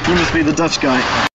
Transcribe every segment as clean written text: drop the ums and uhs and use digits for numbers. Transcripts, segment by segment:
You must be the Dutch guy.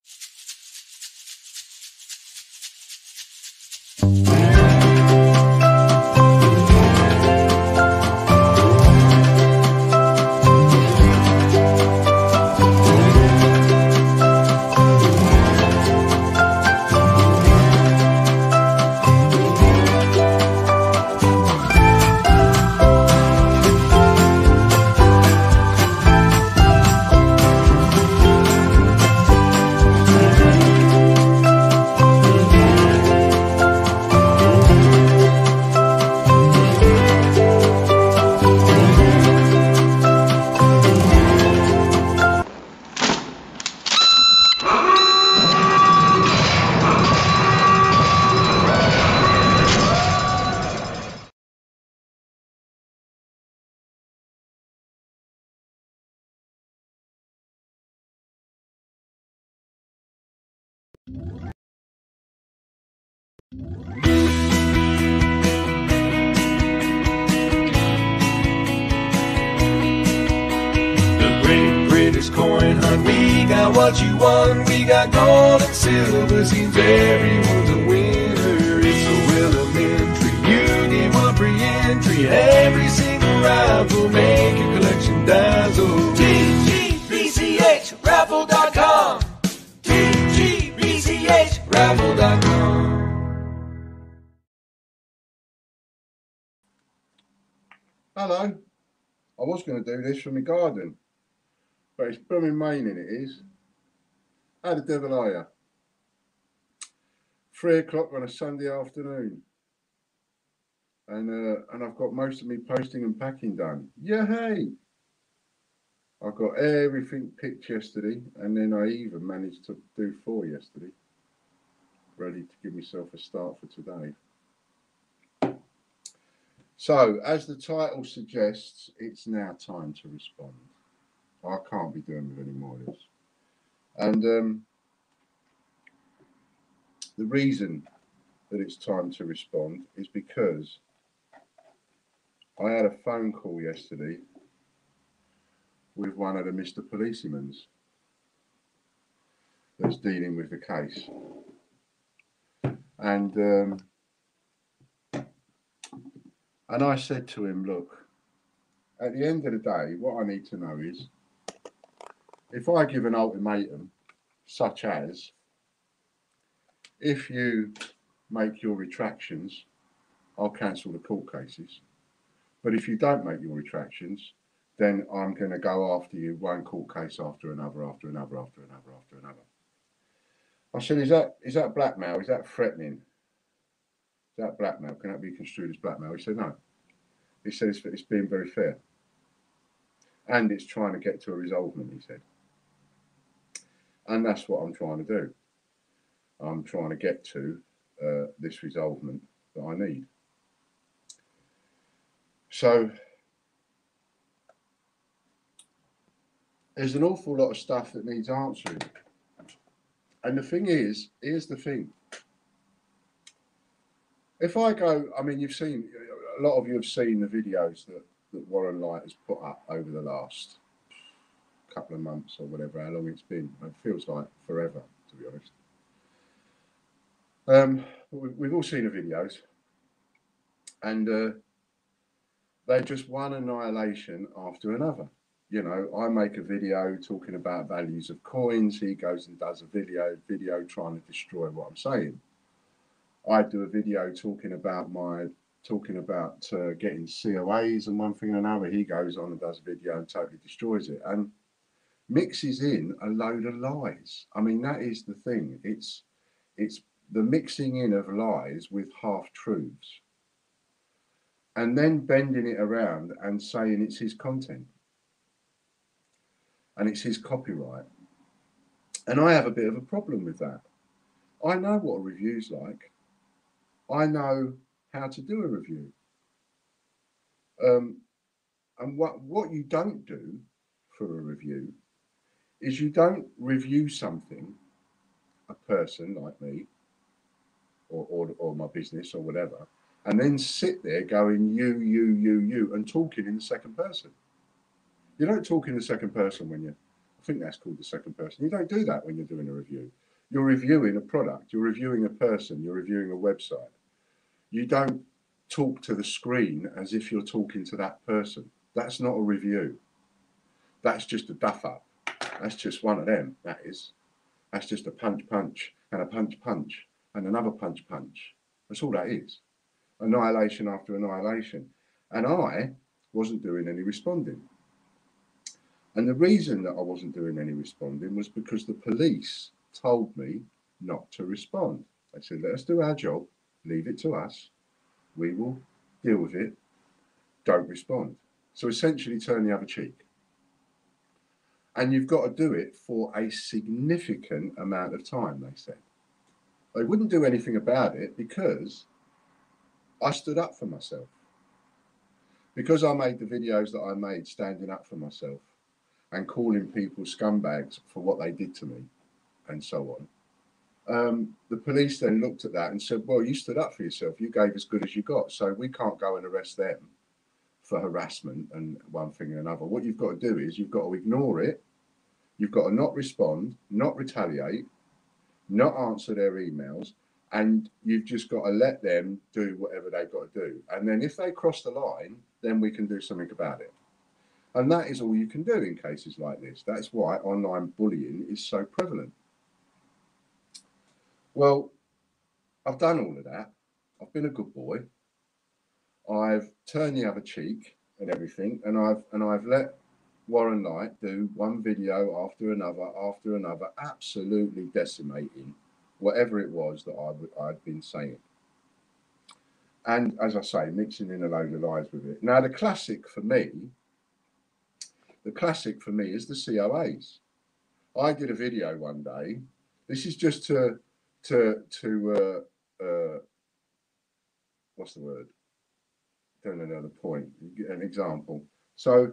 Coin hunt, we got what you want, we got gold and silver, seems everyone's a winner. It's so elementary, you get one free entry, every single raffle, make your collection dazzle. TGBCHraffle.com, TGBCHraffle.com. Hello, I was going to do this from my garden, but it's blooming raining, it is. How the devil are you? 3 o'clock on a Sunday afternoon. And I've got most of me posting and packing done. Yeah, hey! I got everything picked yesterday, and then I even managed to do 4 yesterday. Ready to give myself a start for today. So, as the title suggests, it's now time to respond. I can't be doing with any more of this. And the reason that it's time to respond is because I had a phone call yesterday with one of the Mr. Policemans that's dealing with the case. And I said to him, look, at the end of the day, what I need to know is, if I give an ultimatum, such as, if you make your retractions, I'll cancel the court cases. But if you don't make your retractions, then I'm going to go after you, one court case after another, after another, after another, after another. I said, is that blackmail? Is that threatening? Is that blackmail? Can that be construed as blackmail? He said, no. He said, it's being very fair. And it's trying to get to a resolvement, he said. And that's what I'm trying to do. I'm trying to get to this resolvement that I need. So there's an awful lot of stuff that needs answering. And the thing is, here's the thing. If I go, I mean, you've seen, a lot of you have seen the videos that Warren Light has put up over the last couple of months or whatever, how long it's been. It feels like forever, to be honest. We've all seen the videos, and they're just one annihilation after another. You know, I make a video talking about values of coins. He goes and does a video trying to destroy what I'm saying. I do a video talking about getting COAs and one thing and another. He goes on and does a video and totally destroys it and mixes in a load of lies. I mean, that is the thing. It's the mixing in of lies with half-truths and then bending it around and saying it's his content and it's his copyright. And I have a bit of a problem with that. I know what a review's like. I know how to do a review. And what you don't do for a review is you don't review something, a person like me, or my business or whatever, and then sit there going you, and talking in the second person. You don't talk in the second person when you're I think that's called the second person. You don't do that when you're doing a review. You're reviewing a product, you're reviewing a person, you're reviewing a website. You don't talk to the screen as if you're talking to that person. That's not a review. That's just a duff up. That's just one of them, that is. That's just a punch punch and a punch punch and another punch punch. That's all that is. Annihilation after annihilation. And I wasn't doing any responding. And the reason that I wasn't doing any responding was because the police told me not to respond. They said, let us do our job, leave it to us, we will deal with it, don't respond. So essentially turn the other cheek. And you've got to do it for a significant amount of time, they said. They wouldn't do anything about it because I stood up for myself. Because I made the videos that I made standing up for myself and calling people scumbags for what they did to me and so on. The police then looked at that and said, well, you stood up for yourself. You gave as good as you got. So we can't go and arrest them for harassment and one thing and another. What you've got to do is you've got to ignore it. You've got to not respond, not retaliate, not answer their emails. And you've just got to let them do whatever they've got to do. And then if they cross the line, then we can do something about it. And that is all you can do in cases like this. That's why online bullying is so prevalent. Well, I've done all of that. I've been a good boy. I've turned the other cheek and everything, and I've let Warren Light do one video after another, absolutely decimating whatever it was that I'd been saying. And as I say, mixing in a load of lies with it. Now, the classic for me is the COAs. I did a video one day. This is just to what's the word? Doing another point, an example. So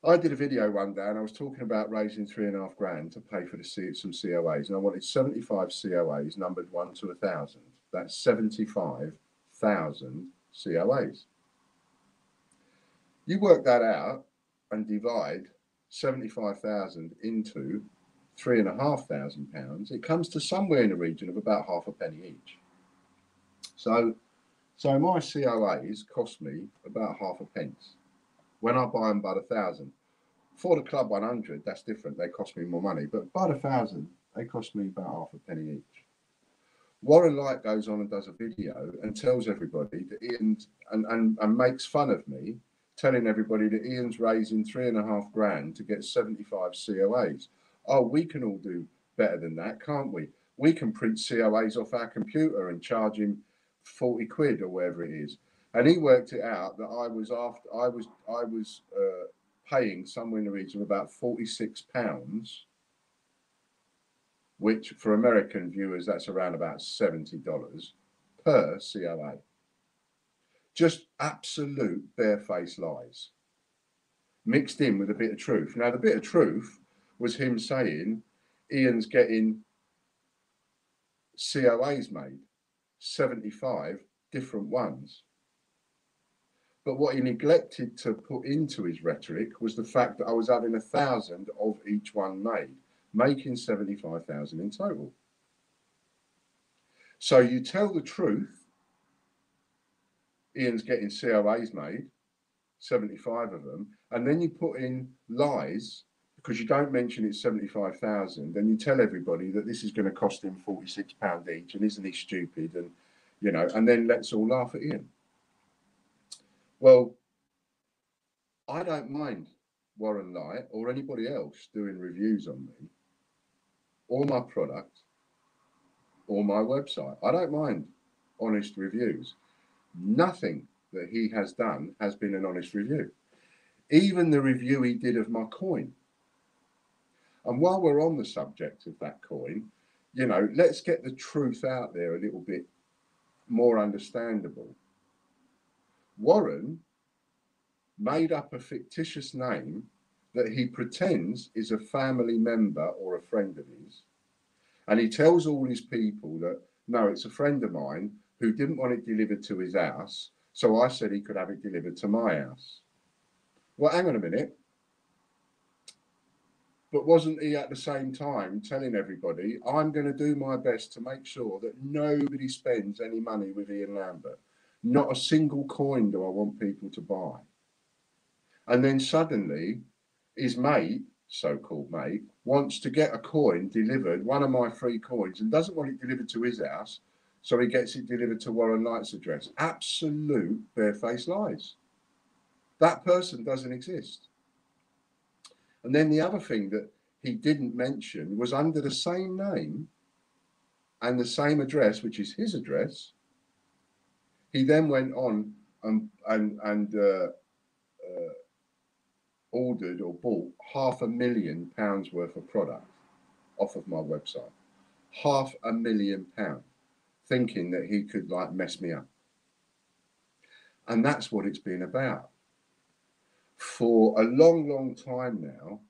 I did a video one day and I was talking about raising $3.5 grand to pay for some COAs, and I wanted 75 COAs numbered 1 to 1,000. That's 75,000 COAs. You work that out and divide 75,000 into £3,500, it comes to somewhere in the region of about half a penny each. So my COAs cost me about half a pence when I buy them by 1,000. For the Club 100, that's different. They cost me more money, but by 1,000, they cost me about half a penny each. Warren Light goes on and does a video and tells everybody that Ian's and makes fun of me, telling everybody that Ian's raising $3.5 grand to get 75 COAs. Oh, we can all do better than that, can't we? We can print COAs off our computer and charge him 40 quid or whatever it is. And he worked it out that I was paying somewhere in the region of about £46, which for American viewers, that's around about $70 per COA. Just absolute barefaced lies, mixed in with a bit of truth. Now, the bit of truth was him saying Ian's getting COAs made, 75 different ones. But what he neglected to put into his rhetoric was the fact that I was having 1,000 of each one made, making 75,000 in total. So you tell the truth, Ian's getting COAs made, 75 of them, and then you put in lies because you don't mention it's 75,000, and you tell everybody that this is going to cost him £46 each, and isn't he stupid, and you know, and then let's all laugh at Ian. Well, I don't mind Warren Light or anybody else doing reviews on me or my product or my website. I don't mind honest reviews. Nothing that he has done has been an honest review. Even the review he did of my coin. And while we're on the subject of that coin, you know, let's get the truth out there a little bit more understandable. Warren made up a fictitious name that he pretends is a family member or a friend of his. And he tells all his people that, no, it's a friend of mine who didn't want it delivered to his house. So I said he could have it delivered to my house. Well, hang on a minute. But wasn't he at the same time telling everybody, I'm going to do my best to make sure that nobody spends any money with Ian Lambert? Not a single coin do I want people to buy. And then suddenly his mate, so-called mate, wants to get a coin delivered, one of my free coins, and doesn't want it delivered to his house, so he gets it delivered to Warren Light's address. Absolute barefaced lies. That person doesn't exist. And then the other thing that he didn't mention was under the same name and the same address, which is his address, he then went on and ordered or bought £500,000 worth of product off of my website. £500,000, thinking that he could like mess me up. And that's what it's been about. For a long, long time now,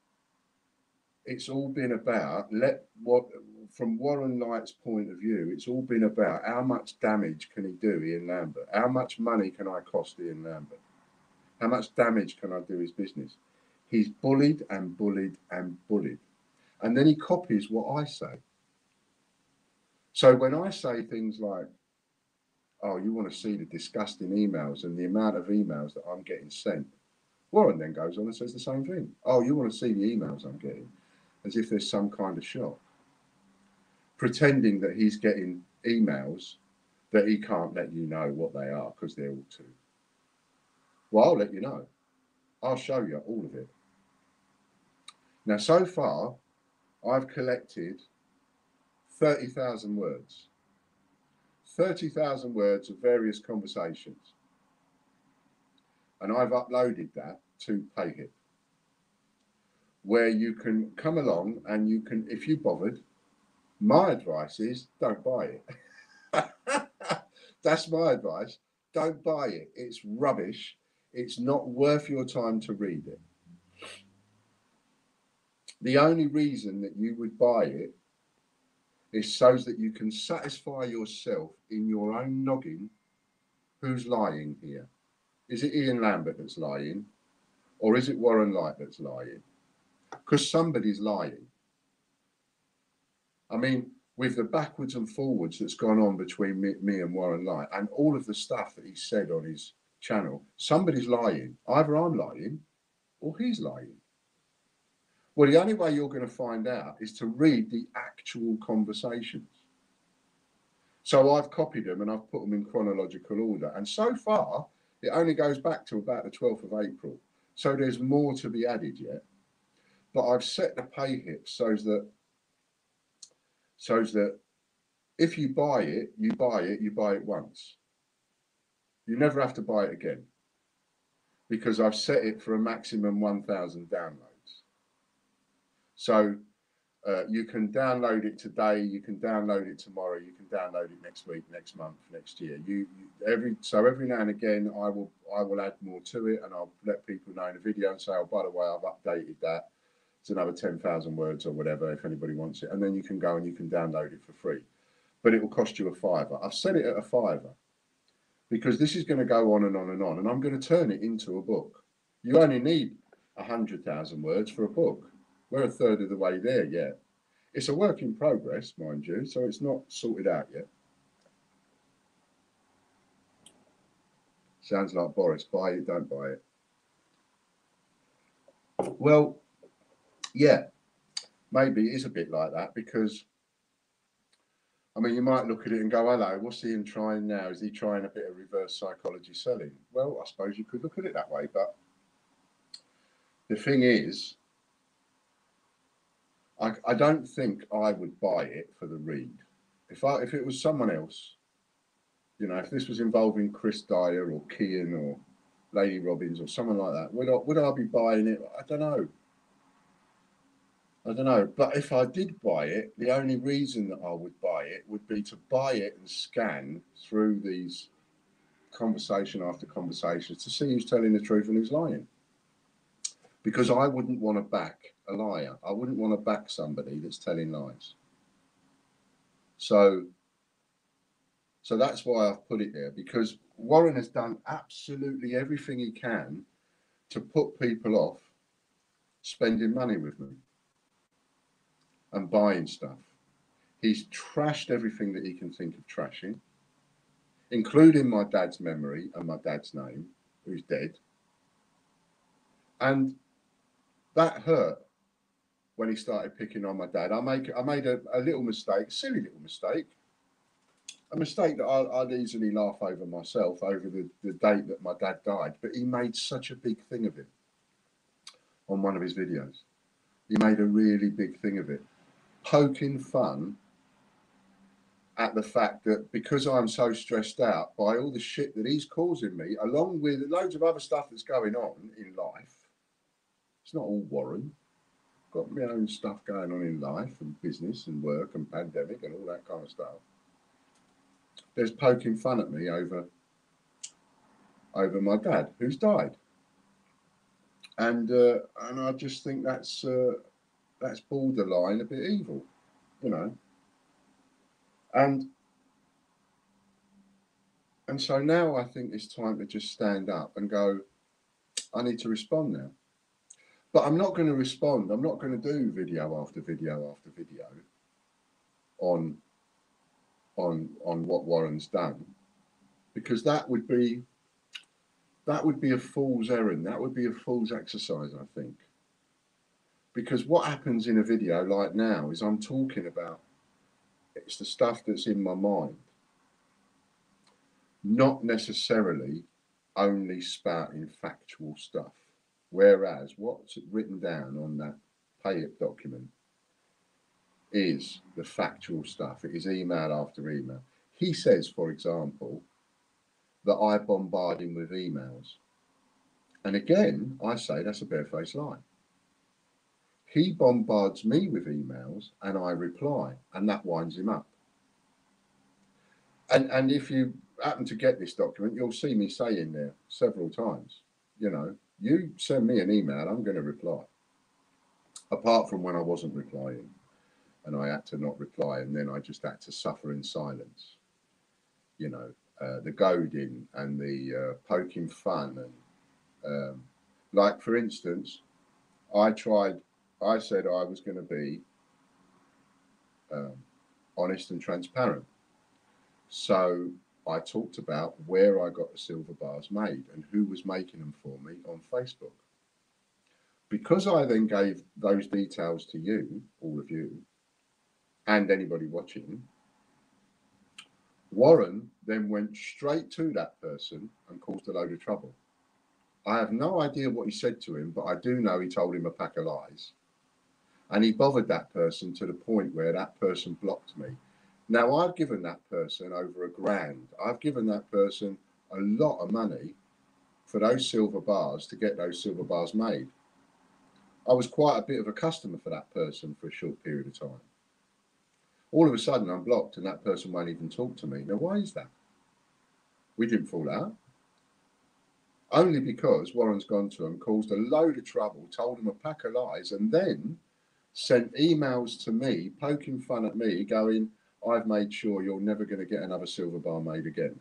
it's all been about, from Warren Light's point of view, it's all been about how much damage can he do Ian Lambert? How much money can I cost Ian Lambert? How much damage can I do his business? He's bullied and bullied and bullied. And then he copies what I say. So when I say things like, oh, you want to see the disgusting emails and the amount of emails that I'm getting sent, Warren then goes on and says the same thing. Oh, you want to see the emails I'm getting? As if there's some kind of shock. Pretending that he's getting emails that he can't let you know what they are because they're all too. Well, I'll let you know. I'll show you all of it. Now, so far, I've collected 30,000 words. 30,000 words of various conversations. And I've uploaded that to Payhip, where you can come along and you can, if you bothered, my advice is don't buy it. That's my advice. Don't buy it. It's rubbish. It's not worth your time to read it. The only reason that you would buy it is so that you can satisfy yourself in your own noggin who's lying here. Is it Ian Lambert that's lying? Or is it Warren Light that's lying? Because somebody's lying. I mean, with the backwards and forwards that's gone on between me and Warren Light and all of the stuff that he said on his channel, somebody's lying. Either I'm lying or he's lying. Well, the only way you're going to find out is to read the actual conversations. So I've copied them and I've put them in chronological order. And so far, it only goes back to about the 12th of April. So there's more to be added yet. But I've set the Payhip so that if you buy it, you buy it once. You never have to buy it again, because I've set it for a maximum 1,000 downloads. So you can download it today, you can download it tomorrow, you can download it next week, next month, next year. Every now and again, I will add more to it, and I'll let people know in a video and say, oh, by the way, I've updated that. It's another 10,000 words or whatever, if anybody wants it. And then you can go and you can download it for free. But it will cost you £5. I've set it at £5 because this is going to go on and on and on. And I'm going to turn it into a book. You only need 100,000 words for a book. We're a third of the way there yet. It's a work in progress, mind you, so it's not sorted out yet. Sounds like Boris. Buy it, don't buy it. Well, yeah, maybe it is a bit like that because, I mean, you might look at it and go, hello, what's Ian trying now? Is he trying a bit of reverse psychology selling? Well, I suppose you could look at it that way, but the thing is, I don't think I would buy it for the read. If it was someone else, you know, if this was involving Chris Dyer or Kian or Lady Robbins or someone like that, would I be buying it? I don't know. But if I did buy it, the only reason that I would buy it would be to buy it and scan through these conversation after conversation to see who's telling the truth and who's lying. Because I wouldn't want to back a liar. I wouldn't want to back somebody that's telling lies. So that's why I've put it there, because Warren has done absolutely everything he can to put people off spending money with me. and buying stuff. He's trashed everything that he can think of trashing, including my dad's memory and my dad's name, who's dead. And that hurt when he started picking on my dad. I made a little mistake, silly little mistake, a mistake that I'd easily laugh over myself over the date that my dad died. But he made such a big thing of it on one of his videos. He made a really big thing of it, poking fun at the fact that because I'm so stressed out by all the shit that he's causing me, along with loads of other stuff that's going on in life. It's not all Warren. Got my own stuff going on in life and business and work and pandemic and all that kind of stuff. There's poking fun at me over my dad who's died, and I just think that's borderline a bit evil, you know. And so now I think it's time to just stand up and go, I need to respond now. But I'm not going to respond. I'm not going to do video after video after video on what Warren's done, because that would be a fool's errand. That would be a fool's exercise, I think. Because what happens in a video like now is I'm talking about, it's the stuff that's in my mind, not necessarily only spouting factual stuff. Whereas what's written down on that pay-up document is the factual stuff. It is email after email. He says, for example, that I bombard him with emails. And again, I say that's a barefaced lie. He bombards me with emails and I reply, and that winds him up. And if you happen to get this document, you'll see me saying there several times, you know, you send me an email, I'm going to reply. Apart from when I wasn't replying and I had to not reply, and then I just had to suffer in silence. You know, the goading and the poking fun. And like, for instance, I said I was going to be honest and transparent. So I talked about where I got the silver bars made and who was making them for me on Facebook. Because I then gave those details to you, all of you, and anybody watching, Warren then went straight to that person and caused a load of trouble. I have no idea what he said to him, but I do know he told him a pack of lies. And he bothered that person to the point where that person blocked me. Now, I've given that person over $1,000. I've given that person a lot of money for those silver bars to get those silver bars made. I was quite a bit of a customer for that person for a short period of time. All of a sudden, I'm blocked and that person won't even talk to me. Now, why is that? We didn't fall out. Only because Warren's gone to him, caused a load of trouble, told him a pack of lies, and then sent emails to me, poking fun at me, going, I've made sure you're never going to get another silver bar made again.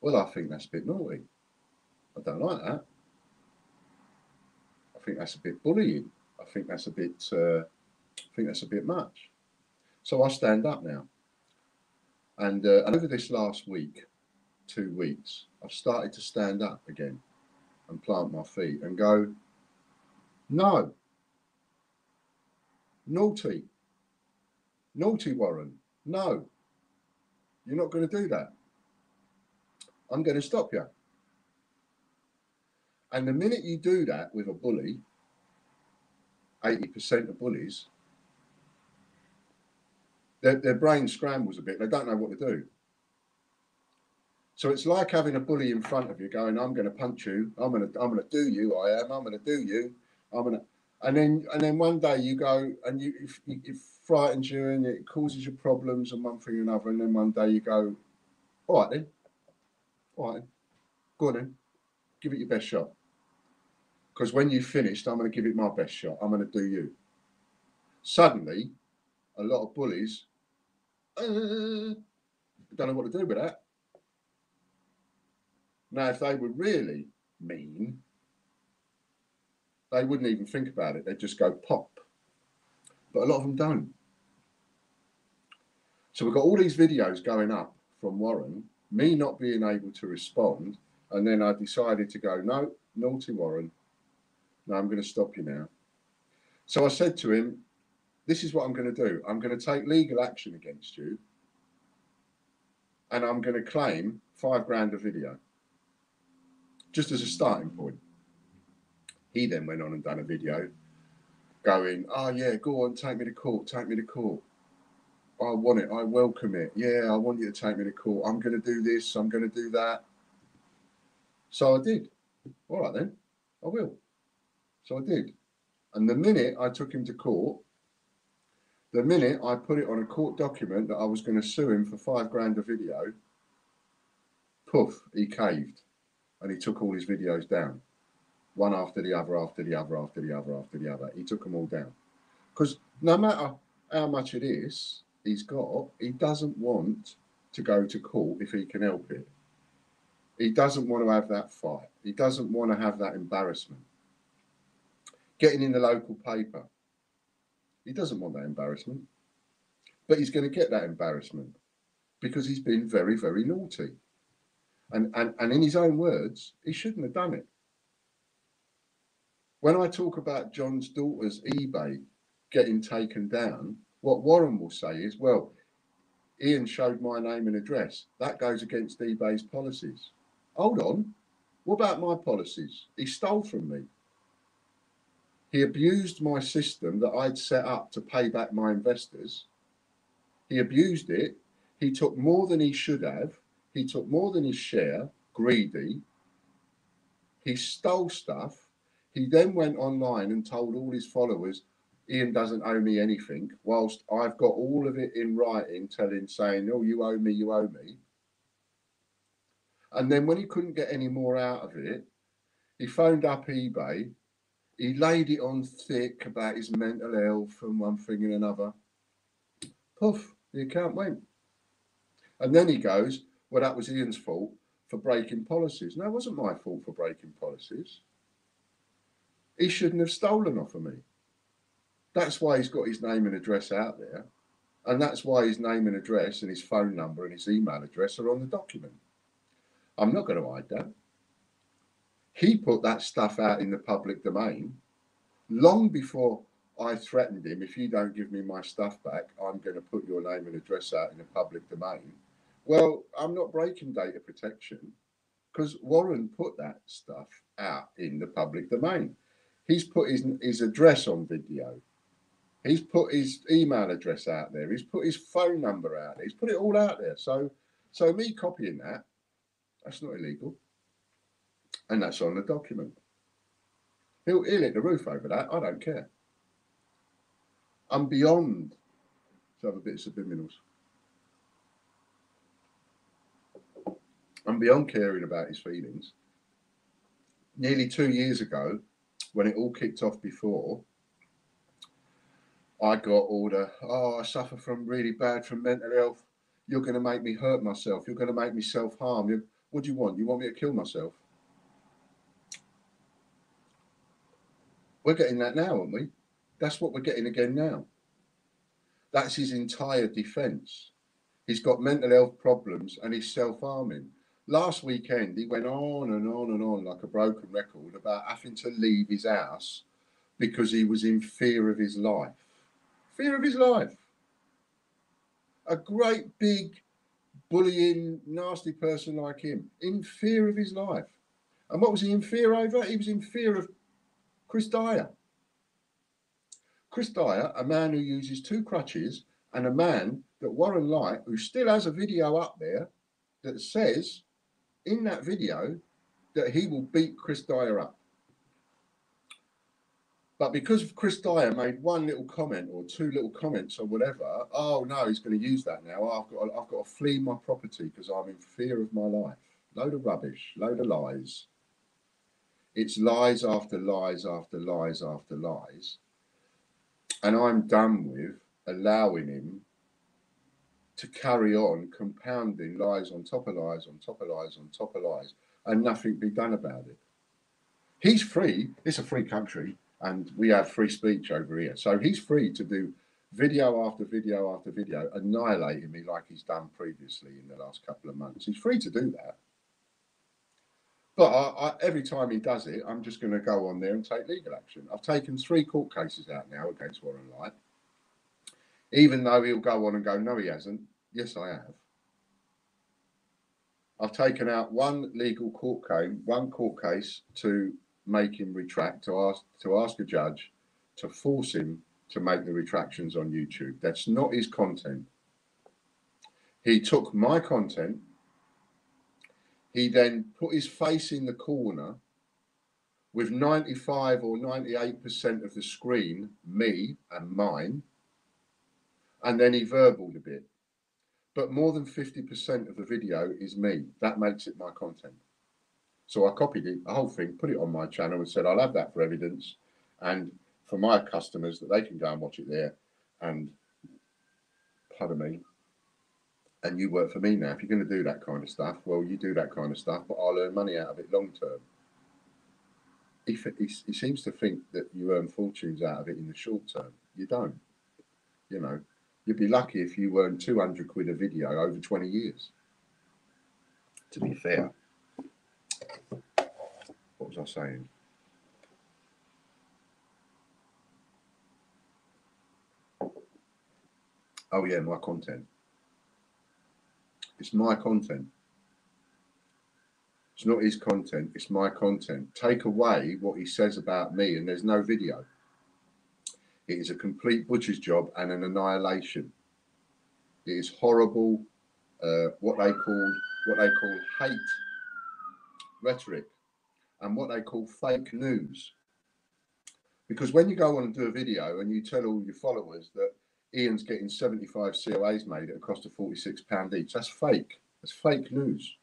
Well, I think that's a bit naughty. I don't like that. I think that's a bit bullying. I think that's a bit much. So I stand up now. And over this last week, 2 weeks, I've started to stand up again and plant my feet and go, no. Naughty Warren, no, you're not going to do that. I'm going to stop you. And the minute you do that with a bully, 80% of bullies, their brain scrambles a bit. They don't know what to do. So it's like having a bully in front of you going, I'm going to punch you. I'm going to do you. I'm going to do you. And then one day you go and it frightens you and it causes you problems and one thing or another. And then one day you go, all right then, go on then, give it your best shot. Because when you've finished, I'm going to give it my best shot. I'm going to do you. Suddenly, a lot of bullies don't know what to do with that. Now, if they were really mean, They wouldn't even think about it. They'd just go pop. But a lot of them don't. So we've got all these videos going up from Warren, me not being able to respond. And then I decided to go, no, naughty Warren. No, I'm going to stop you now. So I said to him, this is what I'm going to do. I'm going to take legal action against you. And I'm going to claim $5,000 a video. Just as a starting point. He then went on and done a video going, oh yeah, go on, take me to court, take me to court. I want it, I welcome it. Yeah, I want you to take me to court. I'm going to do this, I'm going to do that. So I did. All right then, I will. So I did. And the minute I took him to court, the minute I put it on a court document that I was going to sue him for $5,000 a video, poof, he caved. And he took all his videos down. One after the other, after the other, after the other, after the other. He took them all down. Because no matter how much it is he's got, he doesn't want to go to court if he can help it. He doesn't want to have that fight. He doesn't want to have that embarrassment. Getting in the local paper. He doesn't want that embarrassment. But he's going to get that embarrassment because he's been very, very naughty. And in his own words, he shouldn't have done it. When I talk about John's daughter's eBay getting taken down, what Warren will say is, well, Ian showed my name and address. That goes against eBay's policies. Hold on. What about my policies? He stole from me. He abused my system that I'd set up to pay back my investors. He abused it. He took more than he should have. He took more than his share, greedy. He stole stuff. He then went online and told all his followers, Ian doesn't owe me anything, whilst I've got all of it in writing, saying, oh, you owe me, you owe me. And then when he couldn't get any more out of it, he phoned up eBay. He laid it on thick about his mental health and one thing and another. Poof, the account went. And then he goes, well, that was Ian's fault for breaking policies. No, it wasn't my fault for breaking policies. He shouldn't have stolen off of me. That's why he's got his name and address out there. And that's why his name and address and his phone number and his email address are on the document. I'm not going to hide that. He put that stuff out in the public domain long before I threatened him, if you don't give me my stuff back, I'm going to put your name and address out in the public domain. Well, I'm not breaking data protection because Warren put that stuff out in the public domain. He's put his address on video. He's put his email address out there. He's put his phone number out there. He's put it all out there. So me copying that, that's not illegal. And that's on the document. He'll hit the roof over that. I don't care. I'm beyond to have a bit of subliminals. I'm beyond caring about his feelings. Nearly 2 years ago, when it all kicked off before, I got all the, I suffer from really bad from mental health. You're going to make me hurt myself. You're going to make me self-harm. What do you want? You want me to kill myself? We're getting that now, aren't we? That's what we're getting again now. That's his entire defence. He's got mental health problems and he's self-harming. Last weekend, he went on and on and on like a broken record about having to leave his house because he was in fear of his life. Fear of his life. A great big bullying, nasty person like him, in fear of his life. And what was he in fear over? He was in fear of Chris Dyer. Chris Dyer, a man who uses 2 crutches, and a man that Warren Light, who still has a video up there that says in that video that he will beat Chris Dyer up. But because Chris Dyer made 1 little comment or 2 little comments or whatever, oh no, he's going to use that now. I've got to flee my property because I'm in fear of my life. Load of rubbish, load of lies. It's lies after lies after lies after lies. And I'm done with allowing him to carry on compounding lies on top of lies on top of lies on top of lies and nothing be done about it. He's free. It's a free country, and we have free speech over here. So he's free to do video after video after video, annihilating me like he's done previously in the last couple of months. He's free to do that. But every time he does it, I'm just going to go on there and take legal action. I've taken 3 court cases out now against Warren Leight. Even though he'll go on and go, no, he hasn't. Yes, I have. I've taken out 1 legal court case to make him retract, to ask a judge to force him to make the retractions on YouTube. That's not his content. He took my content. He then put his face in the corner with 95 or 98% of the screen, me and mine, and then he verbaled a bit. But more than 50% of the video is me. That makes it my content. So I copied it, the whole thing, put it on my channel and said, I'll have that for evidence. And for my customers, that they can go and watch it there. And, pardon me, and you work for me now. If you're going to do that kind of stuff, well, you do that kind of stuff, but I'll earn money out of it long term. He seems to think that you earn fortunes out of it in the short term. You don't. You know, you'd be lucky if you earned 200 quid a video over 20 years. To be fair. What was I saying? Oh yeah, my content. It's my content. It's not his content, it's my content. Take away what he says about me and there's no video. It is a complete butcher's job and an annihilation. It is horrible, what they call hate rhetoric and what they call fake news. Because when you go on and do a video and you tell all your followers that Ian's getting 75 COAs made at a cost of £46 each, that's fake. That's fake news.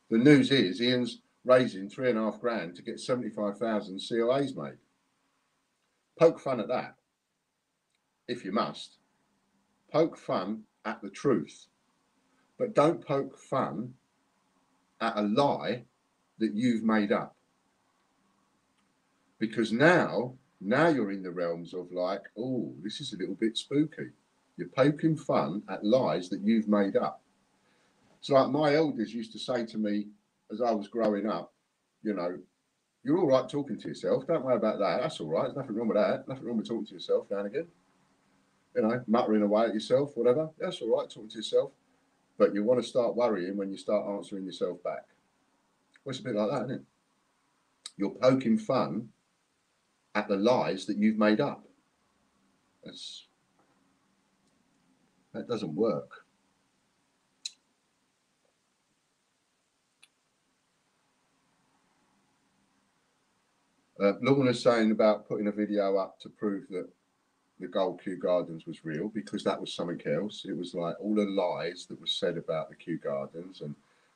The news is Ian's raising £3.5 grand to get 75,000 COAs made. Poke fun at that, if you must. Poke fun at the truth. But don't poke fun at a lie that you've made up. Because now you're in the realms of like, oh, this is a little bit spooky. You're poking fun at lies that you've made up. It's like my elders used to say to me as I was growing up, you know, you're all right talking to yourself. Don't worry about that. That's all right. There's nothing wrong with that. Nothing wrong with talking to yourself now and again. You know, muttering away at yourself, whatever. That's all right, talking to yourself. But you want to start worrying when you start answering yourself back. Well, it's a bit like that, isn't it? You're poking fun at the lies that you've made up. That doesn't work. Lorna's saying about putting a video up to prove that the Gold Kew Gardens was real, because that was something else. It was like all the lies that were said about the Kew Gardens and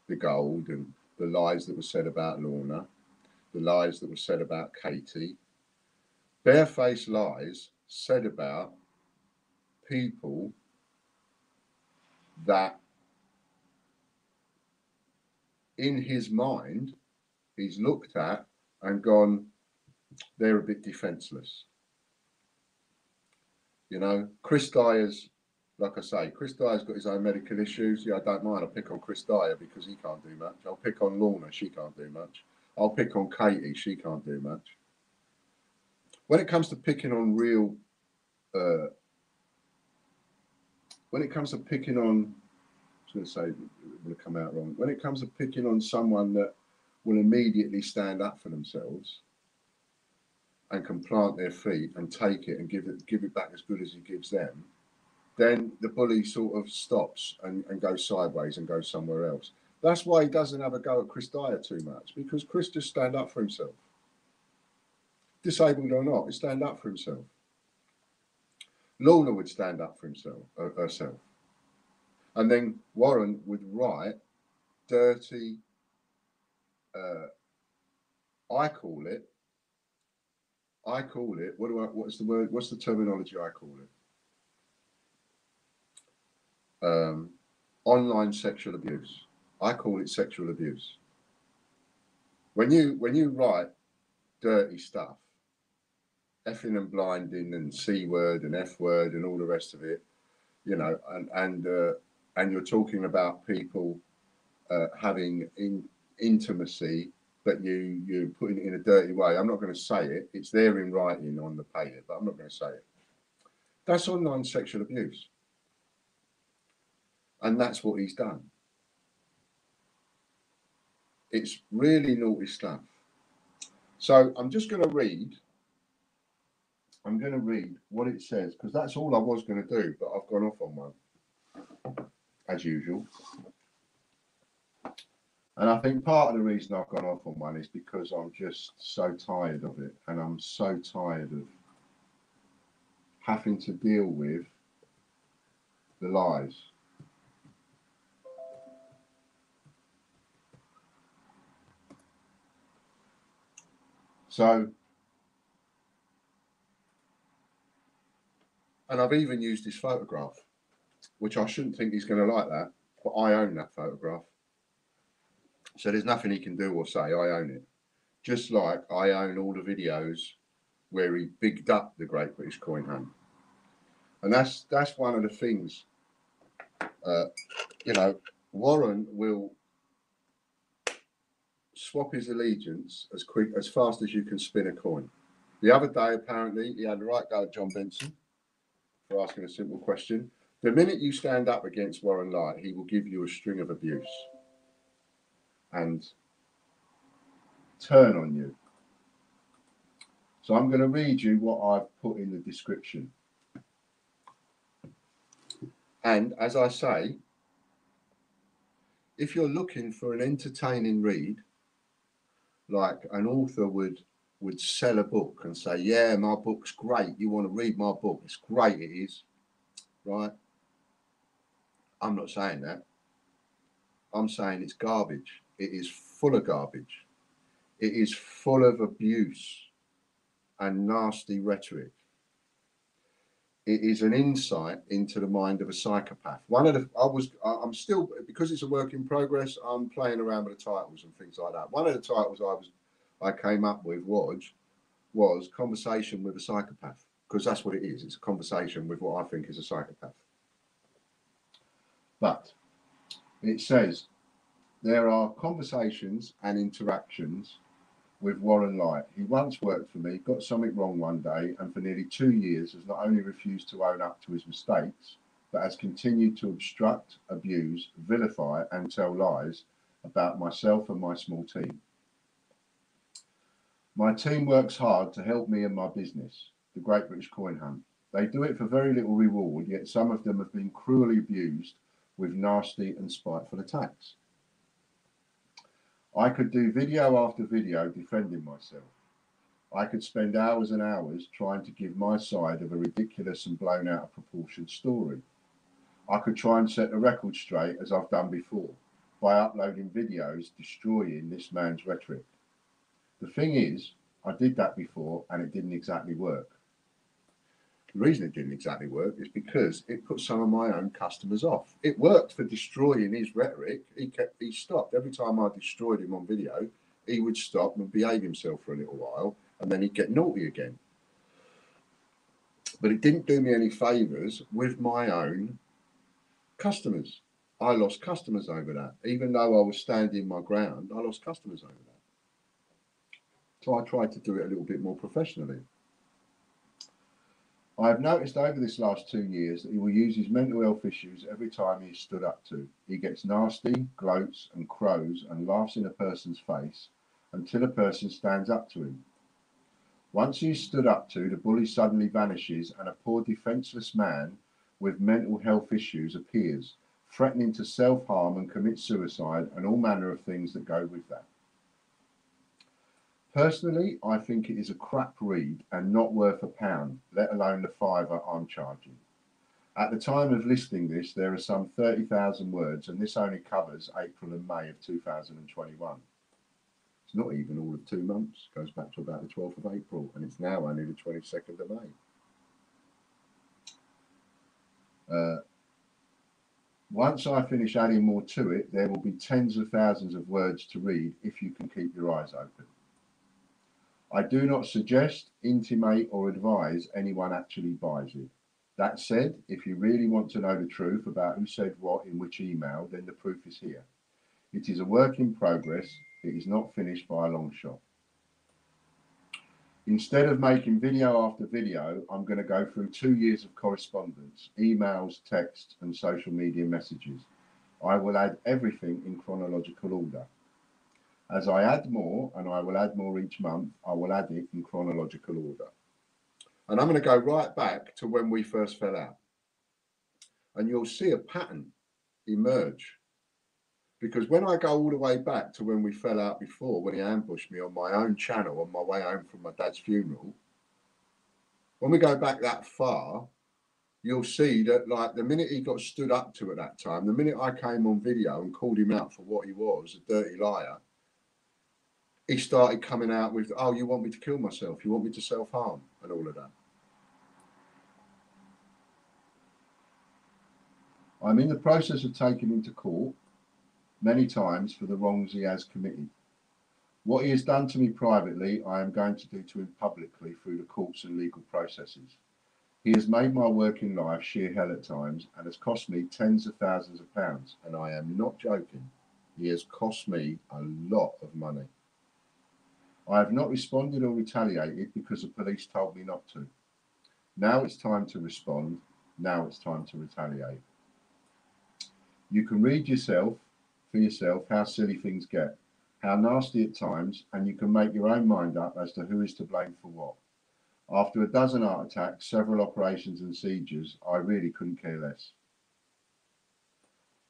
the gold, and the lies that were said about Lorna, the lies that were said about Katie. Barefaced lies said about people that in his mind he's looked at and gone, they're a bit defenseless. You know, Chris Dyer's, like I say, Chris Dyer's got his own medical issues. Yeah, I don't mind. I'll pick on Chris Dyer because he can't do much. I'll pick on Lorna. She can't do much. I'll pick on Katie. She can't do much. When it comes to picking on real, when it comes to picking on, I was going to say, it would have come out wrong. When it comes to picking on someone that will immediately stand up for themselves and can plant their feet and take it and give it back as good as he gives them, then the bully sort of stops and goes sideways and goes somewhere else. That's why he doesn't have a go at Chris Dyer too much, because Chris just stand up for himself. Disabled or not, he stand up for himself. Lorna would stand up for herself. And then Warren would write dirty, I call it, what's the word, what's the terminology I call it? Online sexual abuse. I call it sexual abuse. When you write dirty stuff, effing and blinding and C word and F word and all the rest of it, you know, and you're talking about people having intimacy, but you're putting it in a dirty way. I'm not going to say it. It's there in writing on the paper, but I'm not going to say it. That's online sexual abuse. And that's what he's done. It's really naughty stuff. So I'm just going to read. I'm going to read what it says, because that's all I was going to do, but I've gone off on one, as usual. And I think part of the reason I've gone off on one is because I'm just so tired of it. And I'm so tired of having to deal with the lies. So, and I've even used his photograph, which I shouldn't think he's going to like that, but I own that photograph. So there's nothing he can do or say. I own it. Just like I own all the videos where he bigged up the Great British Coin Hunt. And that's one of the things, you know, Warren will swap his allegiance as fast as you can spin a coin. The other day, apparently, he had the right go at John Benson for asking a simple question. The minute you stand up against Warren Light, he will give you a string of abuse and turn on you. So I'm going to read you what I've put in the description. And as I say, if you're looking for an entertaining read, like an author would sell a book and say, yeah, my book's great. You want to read my book? It's great, it is. Right? I'm not saying that. I'm saying it's garbage. It is full of garbage. It is full of abuse and nasty rhetoric. It is an insight into the mind of a psychopath. I'm still, because it's a work in progress, I'm playing around with the titles and things like that. One of the titles I came up with was Conversation with a Psychopath, because that's what it is. It's a conversation with what I think is a psychopath. But it says, there are conversations and interactions with Warren Light. He once worked for me, got something wrong one day, and for nearly 2 years has not only refused to own up to his mistakes, but has continued to obstruct, abuse, vilify, and tell lies about myself and my small team. My team works hard to help me in my business, the Great British Coin Hunt. They do it for very little reward, yet some of them have been cruelly abused with nasty and spiteful attacks. I could do video after video defending myself. I could spend hours and hours trying to give my side of a ridiculous and blown out of proportion story. I could try and set the record straight, as I've done before, by uploading videos destroying this man's rhetoric. The thing is, I did that before and it didn't exactly work. The reason it didn't exactly work is because it put some of my own customers off. It worked for destroying his rhetoric. He stopped. Every time I destroyed him on video, he would stop and behave himself for a little while, and then he'd get naughty again. But it didn't do me any favours with my own customers. I lost customers over that. Even though I was standing my ground, I lost customers over that. So I tried to do it a little bit more professionally. I have noticed over this last 2 years that he will use his mental health issues every time he is stood up to. He gets nasty, gloats and crows and laughs in a person's face until a person stands up to him. Once he is stood up to, the bully suddenly vanishes and a poor defenceless man with mental health issues appears, threatening to self-harm and commit suicide and all manner of things that go with that. Personally, I think it is a crap read and not worth £1, let alone the £5 I'm charging. At the time of listing this, there are some 30,000 words, and this only covers April and May of 2021. It's not even all of 2 months. It goes back to about the 12th of April, and it's now only the 22nd of May. Once I finish adding more to it, there will be tens of thousands of words to read if you can keep your eyes open. I do not suggest, intimate, or advise anyone actually buys it. That said, if you really want to know the truth about who said what in which email, then the proof is here. It is a work in progress. It is not finished by a long shot. Instead of making video after video, I'm going to go through 2 years of correspondence, emails, texts, and social media messages. I will add everything in chronological order. As I add more, and I will add more each month, I will add it in chronological order. And I'm going to go right back to when we first fell out. And you'll see a pattern emerge. Because when I go all the way back to when we fell out before, when he ambushed me on my own channel on my way home from my dad's funeral, when we go back that far, you'll see that, like, the minute he got stood up to at that time, the minute I came on video and called him out for what he was, a dirty liar, he started coming out with, oh, you want me to kill myself, you want me to self-harm, and all of that. I'm in the process of taking him to court many times for the wrongs he has committed. What he has done to me privately, I am going to do to him publicly through the courts and legal processes. He has made my working life sheer hell at times and has cost me tens of thousands of pounds, and I am not joking. He has cost me a lot of money. I have not responded or retaliated because the police told me not to. Now it's time to respond. Now it's time to retaliate. You can read for yourself how silly things get, how nasty at times, and you can make your own mind up as to who is to blame for what. After a dozen heart attacks, several operations and seizures, I really couldn't care less.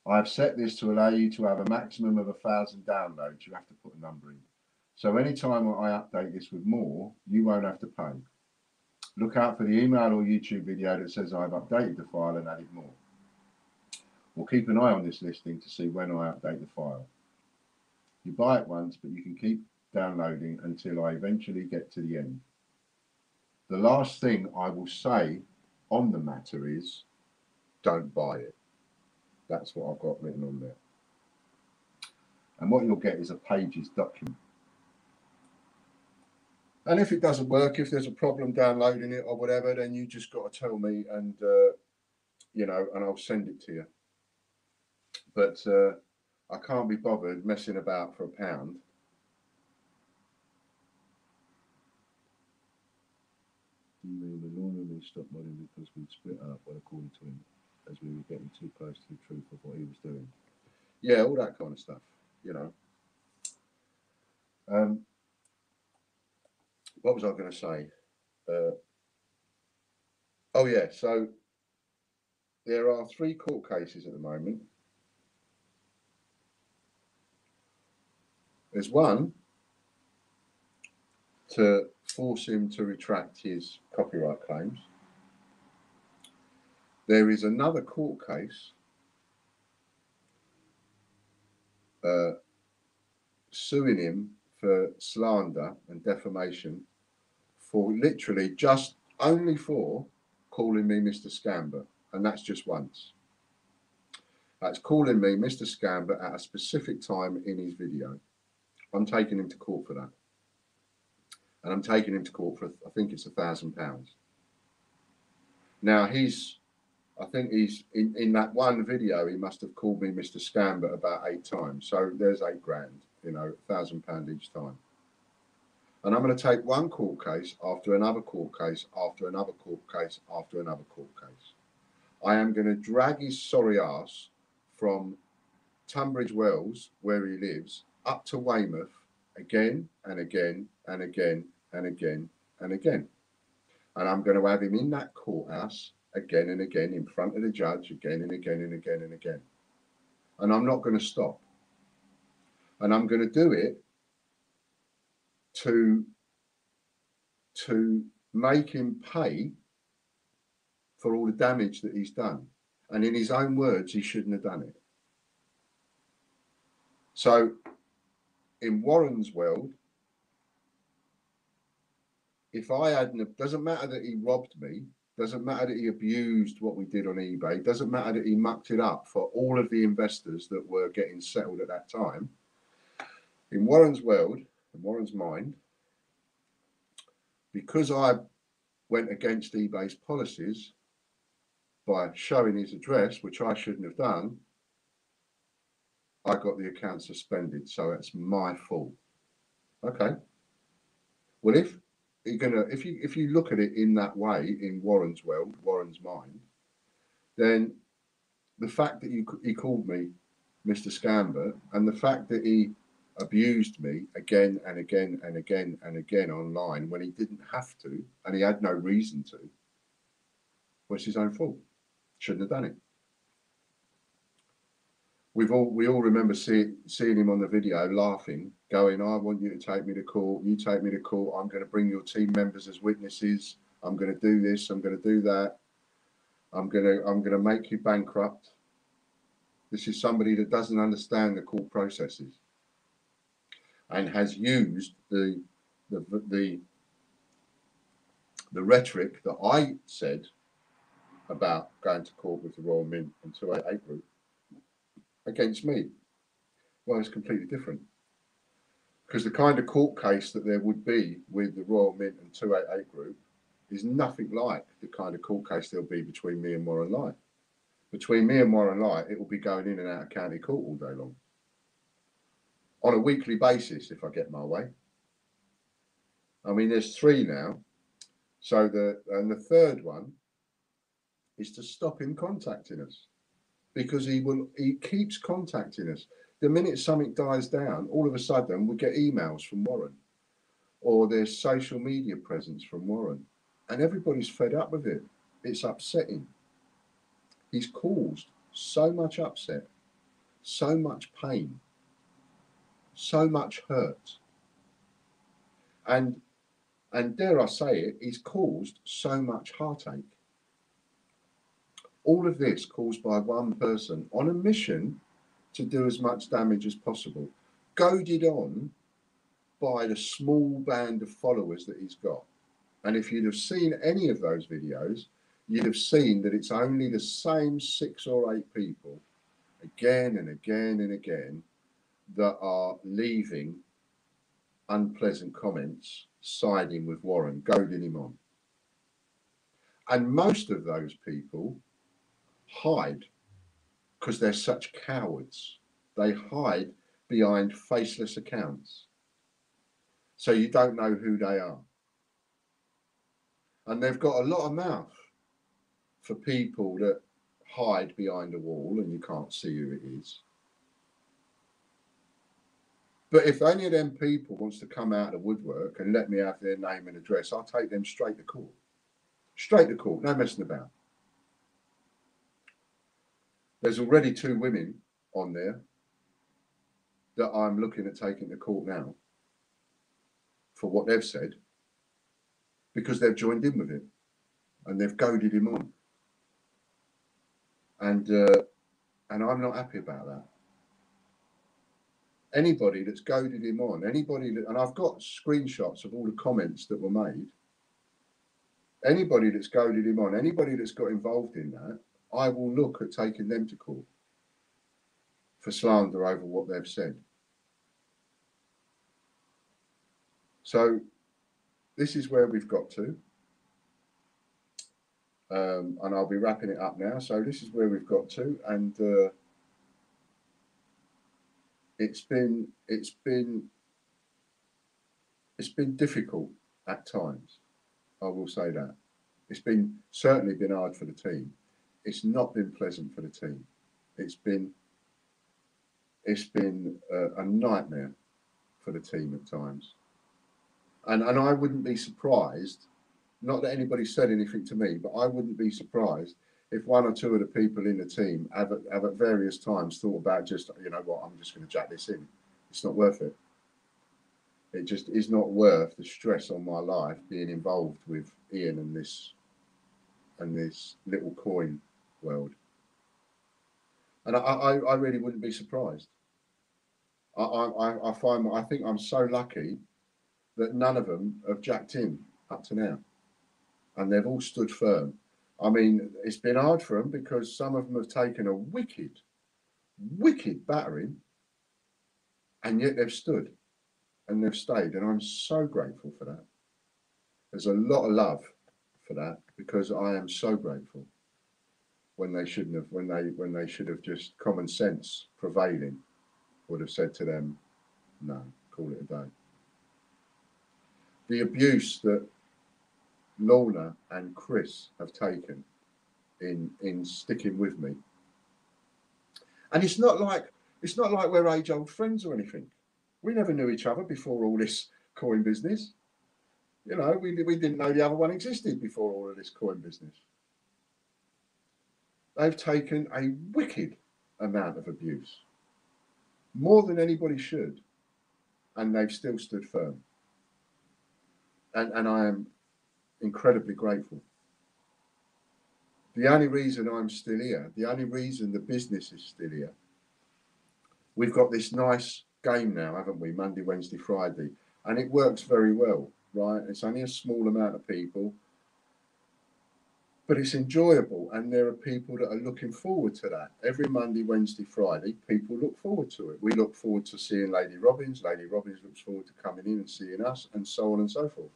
I have set this to allow you to have a maximum of 1,000 downloads. You have to put a number in. So anytime I update this with more, you won't have to pay. Look out for the email or YouTube video that says I've updated the file and added more. We'll keep an eye on this listing to see when I update the file. You buy it once, but you can keep downloading until I eventually get to the end. The last thing I will say on the matter is, don't buy it. That's what I've got written on there. And what you'll get is a pages document. And if it doesn't work, if there's a problem downloading it or whatever, then you just got to tell me, and and I'll send it to you. But I can't be bothered messing about for £1. Lorna and me stopped modding because we'd split up, well, according to him, as we were getting too close to the truth of what he was doing. Yeah, all that kind of stuff, What was I going to say? Oh, yeah, so there are 3 court cases at the moment. There's one to force him to retract his copyright claims. There is another court case suing him for slander and defamation for literally just only for calling me Mr. Scamber, and that's just once. That's calling me Mr. Scamber at a specific time in his video. I'm taking him to court for that. And I'm taking him to court for, I think it's £1,000. Now, I think he's, in that one video, he must have called me Mr. Scamber about 8 times. So there's £8 grand, £1,000 each time. And I'm going to take one court case after another court case, after another court case, after another court case. I am going to drag his sorry ass from Tunbridge Wells, where he lives, up to Weymouth again and again and again and again and again. And I'm going to have him in that courthouse again and again in front of the judge again and again and again and again. And I'm not going to stop. And I'm going to do it to make him pay for all the damage that he's done. And in his own words, he shouldn't have done it. So in Warren's world, if I hadn't, doesn't matter that he robbed me, doesn't matter that he abused what we did on eBay, doesn't matter that he mucked it up for all of the investors that were getting settled at that time. In Warren's world, in Warren's mind, because I went against eBay's policies by showing his address, which I shouldn't have done, I got the account suspended. So it's my fault. Okay. Well, if you look at it in that way, in Warren's world, Warren's mind, then the fact that he called me Mr. Scambert, and the fact that he abused me again and again and again and again online when he didn't have to and he had no reason to, was his own fault. Shouldn't have done it. We all remember seeing him on the video laughing, going, I want you to take me to court, you take me to court, I'm going to bring your team members as witnesses, I'm going to do this, I'm going to do that, I'm going to make you bankrupt. This is somebody that doesn't understand the court processes and has used the rhetoric that I said about going to court with the Royal Mint and 288 Group against me. Well, it's completely different. Because the kind of court case that there would be with the Royal Mint and 288 Group is nothing like the kind of court case there'll be between me and Warren Light. Between me and Warren Light, it will be going in and out of county court all day long. On a weekly basis, if I get my way. I mean, there's 3 now. So the third one is to stop him contacting us. Because he keeps contacting us. The minute something dies down, all of a sudden we get emails from Warren, or there's social media presence from Warren, and everybody's fed up with it. It's upsetting. He's caused so much upset, so much pain, so much hurt, and dare I say it, he's caused so much heartache. All of this caused by one person on a mission to do as much damage as possible, goaded on by the small band of followers that he's got. And if you'd have seen any of those videos, you'd have seen that it's only the same 6 or 8 people again and again and again that are leaving unpleasant comments, siding with Warren, goading him on. And most of those people hide because they're such cowards. They hide behind faceless accounts. So you don't know who they are. And they've got a lot of mouth for people that hide behind a wall and you can't see who it is. But if any of them people wants to come out of the woodwork and let me have their name and address, I'll take them straight to court. Straight to court, no messing about. There's already 2 women on there that I'm looking at taking to court now for what they've said, because they've joined in with it and they've goaded him on. And I'm not happy about that. Anybody that's goaded him on, and I've got screenshots of all the comments that were made. Anybody that's goaded him on, anybody that's got involved in that, I will look at taking them to court for slander over what they've said. So this is where we've got to. And I'll be wrapping it up now. So this is where we've got to. And it's been difficult at times. I will say that. It's certainly been hard for the team. It's not been pleasant for the team. It's been a nightmare for the team at times. And I wouldn't be surprised, not that anybody said anything to me, but I wouldn't be surprised if 1 or 2 of the people in the team have at various times thought about just, you know what, I'm just going to jack this in. It's not worth it. It just is not worth the stress on my life being involved with Ian and this little coin world. And I really wouldn't be surprised. I think I'm so lucky that none of them have jacked in up to now, and they've all stood firm. I mean, it's been hard for them because some of them have taken a wicked battering, and yet they've stood and they've stayed, and I'm so grateful for that. There's a lot of love for that, because I am so grateful when they shouldn't have, when they should have, just common sense prevailing would have said to them, no, call it a day. The abuse that Lorna and Chris have taken in sticking with me, and it's not like we're age-old friends or anything. We never knew each other before all this coin business. You know, we didn't know the other one existed before all of this coin business. They've taken a wicked amount of abuse, more than anybody should, and they've still stood firm. And I am incredibly grateful. The only reason I'm still here, the only reason the business is still here, we've got this nice game now, haven't we? Monday, Wednesday, Friday, and it works very well, right? It's only a small amount of people, but it's enjoyable, and there are people that are looking forward to that. Every Monday, Wednesday, Friday, people look forward to it. We look forward to seeing Lady Robbins. Lady Robbins looks forward to coming in and seeing us, and so on and so forth.